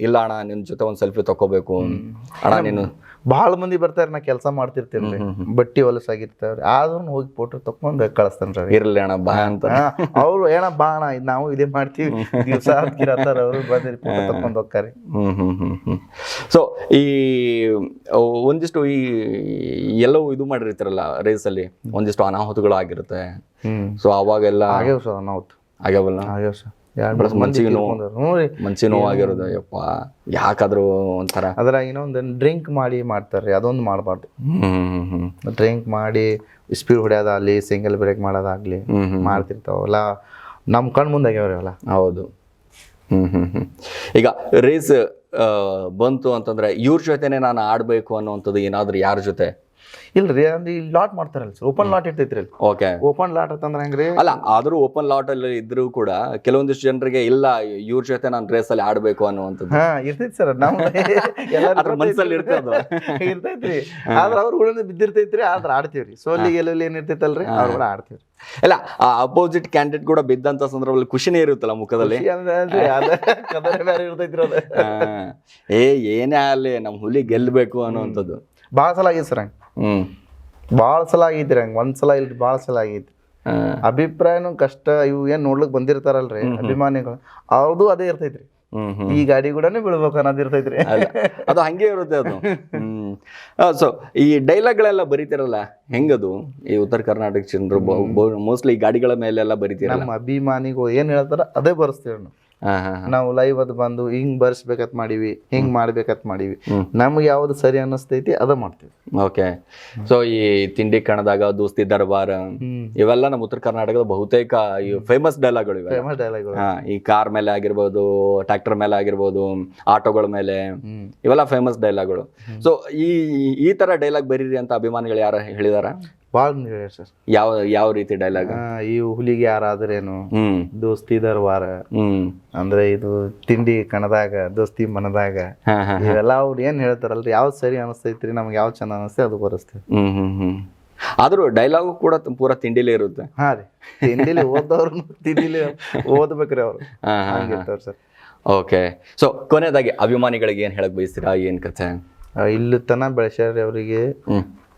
ಇಲ್ಲ ಅಣ್ಣ ನಿನ್ ಜೊತೆ ಒಂದ್ ಸೆಲ್ಫಿ ತಗೋಬೇಕು ಅಣ್ಣ ನೀನು, ಭಾಳ ಮಂದಿ ಬರ್ತಾರೆ, ನಾ ಕೆಲಸ ಮಾಡ್ತಿರ್ತೇನ್ರಿ, ಬಟ್ಟಿ ಹೊಲಸಾಗಿರ್ತಾವ್ರಿ, ಆದ್ರೂ ಹೋಗಿ ಫೋಟೋ ತಕೊಂಡ್ ಕಳಿಸ್ತೇನ್ರಿ. ಇರ್ಲಿ ಅಣ್ಣ ಬಾ ಅಂತ. ಅವ್ರು ಏನ ಬಾ ಅಣ್ಣ ನಾವು ಇದೇ ಮಾಡ್ತೀವಿ ದಿವಸ ಹಾಕಿರತ್ತಾರ, ಅವರು ಬಂದಿರಿ ಫೋಟೋ ತಕೊಂಡ್ ಹೋಗ್ತಾರೆ. ಸೊ ಈ ಒಂದಿಷ್ಟು ಈ ಎಲ್ಲವೂ ಇದು ಮಾಡಿರ್ತಾರಲ್ಲ ರೇಸಲ್ಲಿ, ಒಂದಿಷ್ಟು ಅನಾಹುತಗಳು ಆಗಿರುತ್ತೆ. ಸೊ ಅವಾಗೆಲ್ಲ ಆಗ್ಯಾವ ಸರ್ ಅನಾಹುತ. ಆಗ್ಯಾವಲ್ಲ, ಆಗ್ಯಾವ ಸರ್. ಮನ್ಸಿಗೆ ನೋವಾಗಿರೋದು. ಯಪ್ಪ ಯಾಕಾದ್ರೂ ಒಂಥರ ಅದ್ರಾಗ ಇನ್ನೊಂದು ಡ್ರಿಂಕ್ ಮಾಡಿ ಮಾಡ್ತಾರ್ರಿ, ಅದೊಂದು ಮಾಡಬಾರ್ದು. ಡ್ರಿಂಕ್ ಮಾಡಿ ಸ್ಪೀಡ್ ಹೊಡ್ಯೋದಾಗ್ಲಿ, ಸಿಂಗಲ್ ಬ್ರೇಕ್ ಮಾಡೋದಾಗ್ಲಿ ಮಾಡ್ತಿರ್ತಾವಲ್ಲ, ನಮ್ಮ ಕಣ್ ಮುಂದೆ ಆಗ್ಯಾವ್ರಿ ಅವೆಲ್ಲ. ಹೌದು. ಈಗ ರೇಸ್ ಬಂತು ಅಂತಂದ್ರೆ ಇವ್ರ ಜೊತೆನೆ ನಾನು ಆಡ್ಬೇಕು ಅನ್ನೋಂಥದ್ದು ಏನಾದ್ರು ಯಾರ ಜೊತೆ? ಇಲ್ರಿ, ಅಂದ್ರೆ ಇಲ್ಲಿ ಲಾಟ್ ಮಾಡ್ತಾರಲ್ಲ ಸರ್, ಓಪನ್ ಲಾಟ್ ಇರ್ತೈತ್ರಿ ಅಲ್ಲಿ. ಓಕೆ, ಓಪನ್ ಲಾಟ್ ಅಂತಂದ್ರೆ ಹೆಂಗ್ರಿ? ಅಲ್ಲ ಆದ್ರೂ ಓಪನ್ ಲಾಟ್ ಅಲ್ಲಿ ಇದ್ರೂ ಕೂಡ ಕೆಲವೊಂದಿಷ್ಟು ಜನರಿಗೆ ಇಲ್ಲ ಇವ್ರ ಜೊತೆ ನಾನು ರೇಸ್ ಅಲ್ಲಿ ಆಡ್ಬೇಕು ಅನ್ನುವಂಥದ್ದು ಇರ್ತೈತಿ ಸರ್. ನಾವು ಎಲ್ಲಾರ ಮನಸ್ಸಲ್ಲಿ ಇರ್ತದ ಇರ್ತೈತ್ರಿ, ಆದ್ರ ಅವ್ರ ಕೂಡ ಬಿದ್ದಿರ್ತೈತ್ರಿ, ಆದ್ರ ಆಡ್ತೀವ್ರಿ. ಸೋಲಿ ಗೆಲುವಲ್ಲಿ ಏನಿರ್ತೈತಲ್ರಿ ಅವ್ರ ಕೂಡ ಆಡ್ತೀವ್ರಿ. ಇಲ್ಲ ಆ ಅಪೋಸಿಟ್ ಕ್ಯಾಂಡಿಡೇಟ್ ಕೂಡ ಬಿದ್ದಂತ ಸಂದರ್ಭದಲ್ಲಿ ಖುಷಿನೇ ಇರುತ್ತಲ್ಲ ಮುಖದಲ್ಲಿ. ಬೇರೆ ಇರ್ತೈತ್ರಿ ಅದ. ಏನೇ ಅಲ್ಲಿ ನಮ್ ಹುಲಿ ಗೆಲ್ಬೇಕು ಅನ್ನುವಂಥದ್ದು ಭಾಳ ಸಲ ಆಗೈತಿ ಸರ್. ಹಂಗ ಭಾಳ ಸಲ ಆಗೈತ್ರಿ, ಹಂಗ ಒಂದ್ಸಲ ಇಲ್ರಿ, ಭಾಳ ಸಲ ಆಗೈತಿ. ಅಭಿಪ್ರಾಯನು ಕಷ್ಟ. ಇವು ಏನ್ ನೋಡ್ಲಿಕ್ ಬಂದಿರ್ತಾರಲ್ರಿ ಅಭಿಮಾನಿಗಳು, ಅವ್ರದ್ದು ಅದೇ ಇರ್ತೈತ್ರಿ, ಈ ಗಾಡಿ ಕೂಡನೇ ಬೀಳ್ಬೇಕು ಅನ್ನೋದು ಇರ್ತೈತ್ರಿ. ಅದು ಹಂಗೆ ಇರುತ್ತೆ ಅದು. ಸೊ ಈ ಡೈಲಾಗ್ಗಳೆಲ್ಲ ಬರೀತಿರಲ್ಲ, ಹೆಂಗದು ಈ ಉತ್ತರ ಕರ್ನಾಟಕ ಜನರು ಮೋಸ್ಟ್ಲಿ ಈ ಗಾಡಿಗಳ ಮೇಲೆಲ್ಲ ಬರೀತೀರ? ನಮ್ಮ ಅಭಿಮಾನಿಗಳು ಏನ್ ಹೇಳ್ತಾರ ಅದೇ ಬರ್ಸ್ತೇವೆ ನಾವು. ಲೈವ್ ಅದು ಬಂದು ಹಿಂಗ್ ಬರ್ಸ್ಬೇಕತ್ ಮಾಡೀವಿ, ಹಿಂಗ್ ಮಾಡ್ಬೇಕತ್ ಮಾಡೀವಿ, ನಮ್ಗೆ ಯಾವ್ದು ಸರಿ ಅನ್ನಿಸ್ತೈತಿ ಅದ ಮಾಡ್ತೀವಿ. ಓಕೆ. ಸೊ ಈ ತಿಂಡಿ ಕಣದಾಗ, ದೋಸ್ತಿ ದರ್ಬಾರ್, ಇವೆಲ್ಲ ನಮ್ಮ ಉತ್ತರ ಕರ್ನಾಟಕದ ಬಹುತೇಕ ಫೇಮಸ್ ಡೈಲಾಗ್ಗಳು ಇವೆ. ಫೇಮಸ್ ಡೈಲಾಗ್ಗಳು. ಈ ಕಾರ್ ಮೇಲೆ ಆಗಿರ್ಬೋದು, ಟ್ರ್ಯಾಕ್ಟರ್ ಮೇಲೆ ಆಗಿರ್ಬೋದು, ಆಟೋಗಳ ಮೇಲೆ, ಇವೆಲ್ಲ ಫೇಮಸ್ ಡೈಲಾಗ್ಗಳು. ಸೊ ಈ ತರ ಡೈಲಾಗ್ ಬರೀರಿ ಅಂತ ಅಭಿಮಾನಿಗಳು ಯಾರು ಹೇಳಿದಾರ? ಭಾಳ ಹೇಳ್ಯಾರ ಸರ್. ಯಾವ ರೀತಿ ಡೈಲಾಗ್? ಈ ಹುಲಿಗೆ ಯಾರಾದ್ರೇನು, ದೋಸ್ತಿ ದರ್ಬಾರ, ಅಂದ್ರೆ ಇದು ತಿಂಡಿ ಕಣದಾಗ, ದೋಸ್ತಿ ಮನದಾಗ, ಇವೆಲ್ಲ ಅವ್ರು ಏನ್ ಹೇಳ್ತಾರಲ್ರಿ, ಯಾವ್ದು ಸರಿ ಅನಿಸ್ತೈತ್ರಿ, ನಮ್ಗೆ ಯಾವ್ದು ಚೆನ್ನಾಗ್ ಅನಿಸ್ತೈತಿ ಅದು ಬರಸ್ತೇವೆ. ಆದ್ರೂ ಡೈಲಾಗು ಕೂಡ ಪೂರಾ ತಿಂಡಿಲೇ ಇರುತ್ತೆ. ಹಾ ರೀ, ತಿಂಡಿಲಿ ಓದವ್ರು ತಿಂಡಿಲಿ ಓದ್ಬೇಕ್ರಿ ಅವ್ರು, ಹಂಗಿರ್ತಾರ ಸರ್. ಓಕೆ. ಸೊ ಕೊನೆಯದಾಗಿ ಅಭಿಮಾನಿಗಳಿಗೆ ಏನ್ ಹೇಳಕ್ ಬಯಸ್ತೀರಾ? ಏನ್ ಕಥೆ? ಇಲ್ಲಿ ತನ ಬೆಳೆಸ್ಯಾರ್ರಿ, ಅವರಿಗೆ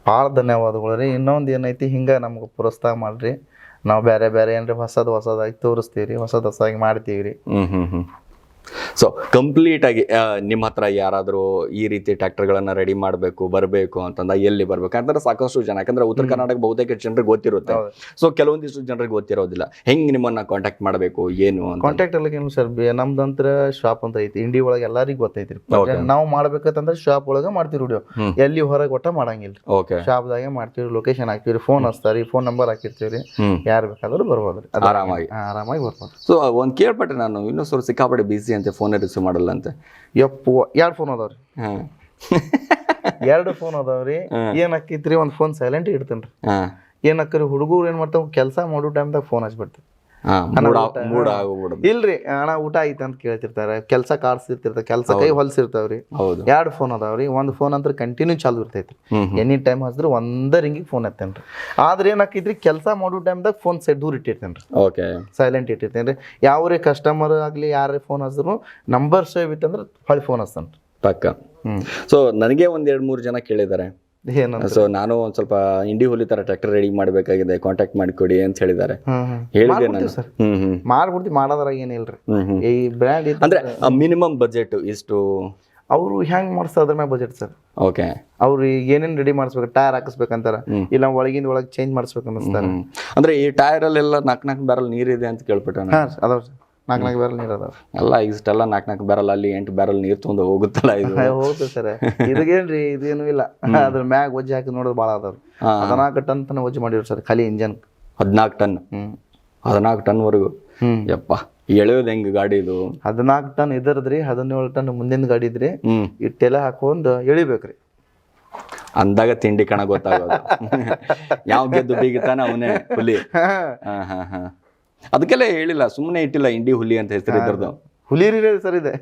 ಭಾಳ ಧನ್ಯವಾದಗಳು ರೀ. ಇನ್ನೊಂದು ಏನೈತಿ, ಹಿಂಗೆ ನಮ್ಗೆ ಪ್ರೋತ್ಸಾಹ ಮಾಡ್ರಿ, ನಾವು ಬೇರೆ ಬೇರೆ ಏನ್ರಿ ಹೊಸದಾಗಿ ತೋರಿಸ್ತೀವಿ ರೀ, ಹೊಸದಾಗಿ ಮಾಡ್ತೀವಿ ರೀ. ಸೊ ಕಂಪ್ಲೀಟ್ ಆಗಿ ನಿಮ್ಮ ಹತ್ರ ಯಾರಾದರೂ ಈ ರೀತಿ ಟ್ರ್ಯಾಕ್ಟರ್ಗಳನ್ನ ರೆಡಿ ಮಾಡಬೇಕು ಬರಬೇಕು ಅಂತಂದ ಎಲ್ಲಿ ಬರ್ಬೇಕು? ಯಾಕಂದ್ರೆ ಸಾಕಷ್ಟು ಜನ, ಯಾಕಂದ್ರೆ ಉತ್ತರ ಕರ್ನಾಟಕ ಬಹುತೇಕ ಜನರಿಗೆ ಗೊತ್ತಿರುತ್ತೆ. ಸೊ ಕೆಲವೊಂದಿಷ್ಟು ಜನರಿಗೆ ಗೊತ್ತಿರೋದಿಲ್ಲ. ಹೆಂಗ್ ನಿಮ್ಮನ್ನ ಕಾಂಟ್ಯಾಕ್ಟ್ ಮಾಡಬೇಕು ಏನು ಅಂತ? ಕಾಂಟ್ಯಾಕ್ಟ್ ಎಲ್ಲ ಏನು ಸರ್, ನಮ್ದಂತ್ರ ಶಾಪ್ ಅಂತ ಐತಿ ಇಂಡಿ ಒಳಗೆ, ಎಲ್ಲರಿಗೂ ಗೊತ್ತೈತ್ರಿ. ನಾವು ಮಾಡ್ಬೇಕಂತಂದ್ರೆ ಶಾಪ್ ಒಳಗೆ ಮಾಡ್ತೀವಿ ವಿಡಿಯೋ, ಎಲ್ಲಿ ಹೊರಗೆ ಒಟ್ಟ ಮಾಡಂಗಿಲ್ಲ. ಶಾಪ್ದಾಗೆ ಮಾಡ್ತೀವಿ, ಲೊಕೇಶನ್ ಹಾಕ್ತಿವ್ರಿ, ಫೋನ್ ಹಚ್ತಾರಿ, ಫೋನ್ ನಂಬರ್ ಹಾಕಿರ್ತೀವ್ರಿ, ಯಾರು ಬೇಕಾದ್ರೂ ಬರ್ಬೋದ್ರಿ, ಆರಾಮಾಗಿ ಬರ್ಬೋದು. ಸೊ ಒಂದ್ ಕೇಳ್ಪಟ್ಟೆ ನಾನು, ಇನ್ನೂ ಸ್ವಲ್ಪ ಸಿಕ್ಕಾಪಟ್ಟೆ ಬಿಸಿ ಅಂತ ಫೋನ್ ರಿಸೀವ್ ಮಾಡಲ್ಲ ಅಂತ. ಯಪ್ಪು, 2 ಫೋನ್ ಅದಾವ್ರಿ. 2 ಫೋನ್ ಅದಾವ್ರಿ. ಏನ್ ಹಾಕಿತ್ರಿ, ಒಂದ್ ಫೋನ್ ಸೈಲೆಂಟ್ ಇಡ್ತೇನ್ರಿ. ಏನ್ ಹಾಕ್ರಿ, ಹುಡುಗರು ಏನ್ ಮಾಡ್ತಾವ, ಕೆಲಸ ಮಾಡೋ ಟೈಮ್ದಾಗ ಫೋನ್ ಹಚ್ಬಿಡ್ತೀವಿ. ಇಲ್ರಿ ಅಣ್ಣ ಊಟ ಐತೆ ಅಂತ ಕೇಳ್ತಿರ್ತಾರ, ಕೆಲಸ ಕಾಡ್ಸಿರ್ತಿರ್ತಾರ, ಕೆಲಸ ಕೈ ಹೊಲ್ಸಿರ್ತಾವ್ರಿ. 2 ಫೋನ್ ಅದಾವ್ರಿ. ಒಂದ್ ಫೋನ್ ಅಂತ ಕಂಟಿನ್ಯೂ ಚಾಲು ಇರ್ತೈತ್ರಿ, ಎನಿ ಟೈಮ್ ಹಚ್ಚಿದ್ರೆ ಒಂದ ರಿಂಗಿಗೆ ಫೋನ್ ಎತ್ತೇನ್ರಿ. ಆದ್ರೆ ಏನ್ ಹಾಕಿದ್ರಿ, ಕೆಲಸ ಮಾಡೋ ಟೈಮ್ದಾಗ ಫೋನ್ ಸೈಡ್ ದೂರ ಇಟ್ಟಿರ್ತೇನ್ರಿ, ಸೈಲೆಂಟ್ ಇಟ್ಟಿರ್ತೇನ್ರಿ. ಯಾವ್ರೇ ಕಸ್ಟಮರ್ ಆಗ್ಲಿ ಯಾರೇ ಫೋನ್ ಹಚ್ಚಿದ್ರು ನಂಬರ್ ಸೇವ್ ಇತ್ತಂದ್ರೆ ಹೊಳ್ಳಿ ಫೋನ್ ಹಚ್ತಾನ್ರಿ ಪಕ್ಕ. ಸೊ ನನಗೆ 1-2-3 ಜನ ಕೇಳಿದ್ದಾರೆ, ಸೊ ನಾನು ಒಂದ್ ಸ್ವಲ್ಪ ಇಂಡಿ ಹುಲಿ ತರ ಟ್ರ್ಯಾಕ್ಟರ್ ರೆಡಿ ಮಾಡ್ಬೇಕಾಗಿದೆ, ಕಾಂಟ್ಯಾಕ್ಟ್ ಮಾಡಿಕೊಡಿ ಅಂತ ಹೇಳಿದ್ದಾರೆ. ಹೇಳಿದೆ ನಾನು, ಮಾಡ್ಬಿಡ್ತೀವಿ, ಮಾಡೋದ್ರಾಗ ಏನಿಲ್ರಿ. ಈ ಬ್ರ್ಯಾಂಡ್ ಅಂದ್ರೆ ಮಿನಿಮಮ್ ಬಜೆಟ್ ಇಷ್ಟು ಅವ್ರು ಹೆಂಗ್ ಮಾಡ್ತಾರೆ ಅದ್ರ ಮ್ಯಾಗ ಬಜೆಟ್ ಸರ್. ಓಕೆ. ಅವ್ರು ಏನೇನ್ ರೆಡಿ ಮಾಡಿಸ್ಬೇಕು, ಟೈರ್ ಹಾಕಿಸ್ಬೇಕಂತಾರ, ಇಲ್ಲ ಒಳಗಿಂದ ಒಳಗೆ ಚೇಂಜ್ ಮಾಡಿಸ್ಬೇಕು ಅನ್ನಿಸ್ತಾರ. ಅಂದ್ರೆ ಈ ಟೈರ್ ಅಲ್ಲೆಲ್ಲ 4 ಬ್ಯಾರಲ್ ನೀರಿದೆ ಅಂತ ಕೇಳ್ಬಿಟ್ಟೆ. ಅದಾವ 4 ಬ್ಯಾರಲ್ ನೀರ್ ಅದಾವ ಎಲ್ಲ. ಇಷ್ಟೆಲ್ಲ 4 ಬ್ಯಾರಲ್ ಅಲ್ಲಿ 8 ಬ್ಯಾರಲ್ ನೀರ್ ತುಂಬ ಹೋಗುತ್ತಲ್ಲ ಇದು? ಹೋಗ್ತದೆ ಸರ್. ಇದಕ್ಕೇನ್ರಿ ಇದೇನು ಇಲ್ಲ, ಅದ್ರ ಮ್ಯಾಗ ಒಜ್ಜೆ ಹಾಕಿ ನೋಡೋದು ಭಾಳ ಅದಾವ್ರಿ. 14 ಟನ್ ಒಜ್ಜೆ ಮಾಡಿವ್ರಿ ಸರ್, ಖಾಲಿ ಇಂಜನ್. 14 ಟನ್? 14 ಟನ್ ವರೆಗೂ? ಯಪ್ಪ. ಎಳೆಯೋದು ಹೆಂಗ್ ಗಾಡಿ ಇದು? 14 ಟನ್ ಇದರದ್ರಿ, 17 ಟನ್ ಮುಂದಿನ ಗಾಡಿ ಇದ್ರಿ. ಇಟ್ಟೆಲ್ಲ ಹಾಕೊಂಡ್ ಎಳಿಬೇಕ್ರಿ. ಅಂದಾಗ ತಿಂಡಿ ಕಣ ಗೊತ್ತಾಗೋದು. ಯಾವ ಗೆದ್ದು ಬೀಗುತ್ತಾನ ಅವನೇ ಹುಲಿ. ಹಾ. ಅದಕ್ಕೆಲ್ಲ ಹೇಳಿಲ್ಲ, ಸುಮ್ಮನೆ ಇಟ್ಟಿಲ್ಲ ಇಂಡಿ ಹುಲಿ ಅಂತ ಹೆಸರು ಇದ್ರದ್ದು. ಹುಲಿ ರೀ ಸರ್ ಇದೆ,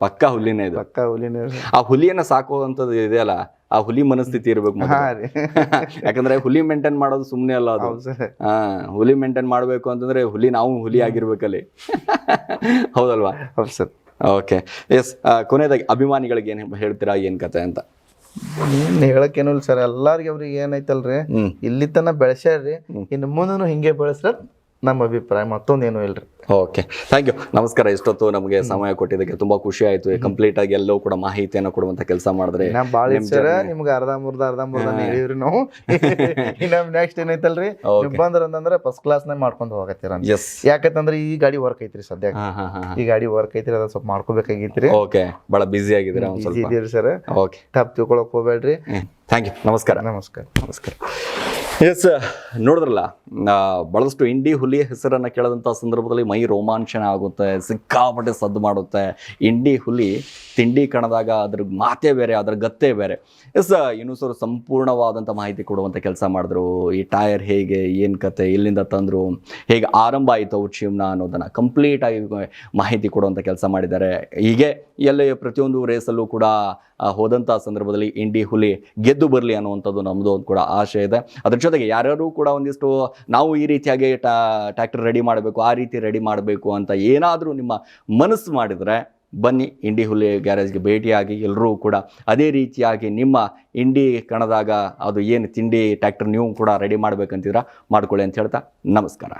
ಪಕ್ಕಾ ಹುಲಿನೇ ಇದು. ಪಕ್ಕಾ ಹುಲಿನೇ. ಆ ಹುಲಿಯನ್ನ ಸಾಕುವಂಥದ್ದು ಇದೆಯಲ್ಲ, ಆ ಹುಲಿ ಮನಸ್ಥಿತಿ ಇರ್ಬೇಕು. ಯಾಕಂದ್ರೆ ಹುಲಿ ಮೇಂಟೈನ್ ಮಾಡೋದು ಸುಮ್ಮನೆ ಅಲ್ಲ ಅದು. ಹುಲಿ ಮೇಂಟೈನ್ ಮಾಡ್ಬೇಕು ಅಂತಂದ್ರೆ ನಾವು ಹುಲಿ ಆಗಿರ್ಬೇಕಲ್ಲಿ. ಹೌದಲ್ವಾ? ಹೌದು ಸರ್. Okay, S. ಕೊನೆಯದಾಗಿ ಅಭಿಮಾನಿಗಳಿಗೆ ಏನ್ ಹೇಳ್ತೀರಾ, ಏನ್ ಕತೆ ಅಂತ? ಹೇಳಕ್ಕೇನು ಇಲ್ಲ ಸರ್, ಎಲ್ಲಾರ್ಗಿ ಅವ್ರಿಗೆ ಏನೈತಲ್ರಿ, ಇಲ್ಲಿ ತನ ಬೆಳೆಸ್ಯಾರ್ರಿ, ಇನ್ನು ಮುಂದನು ಹಿಂಗೆ ಬೆಳೆಸ್ರ ನಮ್ಮ ಅಭಿಪ್ರಾಯ, ಮತ್ತೊಂದೇನು ಇಲ್ರಿ. Okay, thank you. ನಮಸ್ಕಾರ. ಇಷ್ಟೊತ್ತು ನಮಗೆ ಸಮಯ ಕೊಟ್ಟಿದ್ದಕ್ಕೆ ತುಂಬಾ ಖುಷಿ ಆಯ್ತು. ಕಂಪ್ಲೀಟ್ ಆಗಿ ಎಲ್ಲವೂ ಕೂಡ ಮಾಹಿತಿಯನ್ನು ಕೊಡುವಂತ ಕೆಲಸ ಮಾಡಿದ್ರೆ ಬಾಳ ನಿಮ್ಗೆ ಅರ್ಧ ಮುರ್ದ ಹೇಳಿವ್ರಿ ನಾವು. ನಮ್ ನೆಕ್ಸ್ಟ್ ಏನೈತಲ್ರಿ, ನೀವ್ ಬಂದ್ರಂದ್ರೆ ಫಸ್ಟ್ ಕ್ಲಾಸ್ ನಾಗ ಮಾಡ್ಕೊಂಡು ಹೋಗತ್ತೀರ. ಯಾಕಂತಂದ್ರೆ ಈ ಗಾಡಿ ವರ್ಕ್ ಐತ್ರಿ ಸದ್ಯ, ಈ ಗಾಡಿ ವರ್ಕ್ ಐತ್ರಿ, ಅದ ಸ್ವಲ್ಪ ಮಾಡ್ಕೋಬೇಕಾಗಿತ್ರಿ. ಓಕೆ, ಬಹಳ ಬಿಸಿ ಆಗಿದ್ದೀರಾ ಸರ್. ಓಕೆ, ತಪ್ಪು ತಿಳ್ಕೊಳಕ್ ಹೋಗ್ಬೇಡ್ರಿ. Thank you. ನಮಸ್ಕಾರ. ನಮಸ್ಕಾರ. ನಮಸ್ಕಾರ. ಎಸ್, ನೋಡಿದ್ರಲ್ಲ, ಬಹಳಷ್ಟು ಇಂಡಿ ಹುಲಿ ಹೆಸರನ್ನ ಕೇಳದಂಥ ಸಂದರ್ಭದಲ್ಲಿ ಮೈ ರೋಮಾಂಚನ ಆಗುತ್ತೆ, ಸಿಕ್ಕಾಪಟ್ಟೆ ಸದ್ದು ಮಾಡುತ್ತೆ. ಇಂಡಿ ಹುಲಿ ತಿಂಡಿ ಕಣದಾಗ ಅದ್ರ ಮಾತೇ ಬೇರೆ, ಅದ್ರ ಗತ್ತೆ ಬೇರೆ. ಎಸ್, ಇನ್ನೂ ಸರ್ ಸಂಪೂರ್ಣವಾದಂಥ ಮಾಹಿತಿ ಕೊಡುವಂಥ ಕೆಲಸ ಮಾಡಿದ್ರು. ಈ ಟೈರ್ ಹೇಗೆ, ಏನು ಕತೆ, ಎಲ್ಲಿಂದ ತಂದರು, ಹೇಗೆ ಆರಂಭ ಆಯಿತು ಅವ್ರ ಜೀವನ ಅನ್ನೋದನ್ನು ಕಂಪ್ಲೀಟಾಗಿ ಮಾಹಿತಿ ಕೊಡುವಂಥ ಕೆಲಸ ಮಾಡಿದ್ದಾರೆ. ಹೀಗೆ ಎಲ್ಲ ಪ್ರತಿಯೊಂದು ರೇಸಲ್ಲೂ ಕೂಡ ಹೋದಂಥ ಸಂದರ್ಭದಲ್ಲಿ ಇಂಡಿ ಹುಲಿ ಗೆದ್ದು ಬರಲಿ ಅನ್ನುವಂಥದ್ದು ನಮ್ಮದು ಒಂದು ಕೂಡ ಆಶೆ ಇದೆ. ಅದ್ರ ಜೊತೆಗೆ ಯಾರ್ಯಾರು ಕೂಡ ಒಂದಿಷ್ಟು ನಾವು ಈ ರೀತಿಯಾಗಿ ಟ್ರ್ಯಾಕ್ಟರ್ ರೆಡಿ ಮಾಡಬೇಕು, ಆ ರೀತಿ ರೆಡಿ ಮಾಡಬೇಕು ಅಂತ ಏನಾದರೂ ನಿಮ್ಮ ಮನಸ್ಸು ಮಾಡಿದರೆ ಬನ್ನಿ, ಇಂಡಿ ಹುಲಿ ಗ್ಯಾರೇಜ್ಗೆ ಭೇಟಿಯಾಗಿ ಎಲ್ಲರೂ ಕೂಡ ಅದೇ ರೀತಿಯಾಗಿ ನಿಮ್ಮ ಇಂಡಿ ಕಣದಾಗ ಅದು ಏನು ತಿಂಡಿ ಟ್ರ್ಯಾಕ್ಟರ್ ನೀವು ಕೂಡ ರೆಡಿ ಮಾಡ್ಬೇಕಂತಿದ್ರ ಮಾಡ್ಕೊಳ್ಳಿ ಅಂತ ಹೇಳ್ತಾ ನಮಸ್ಕಾರ.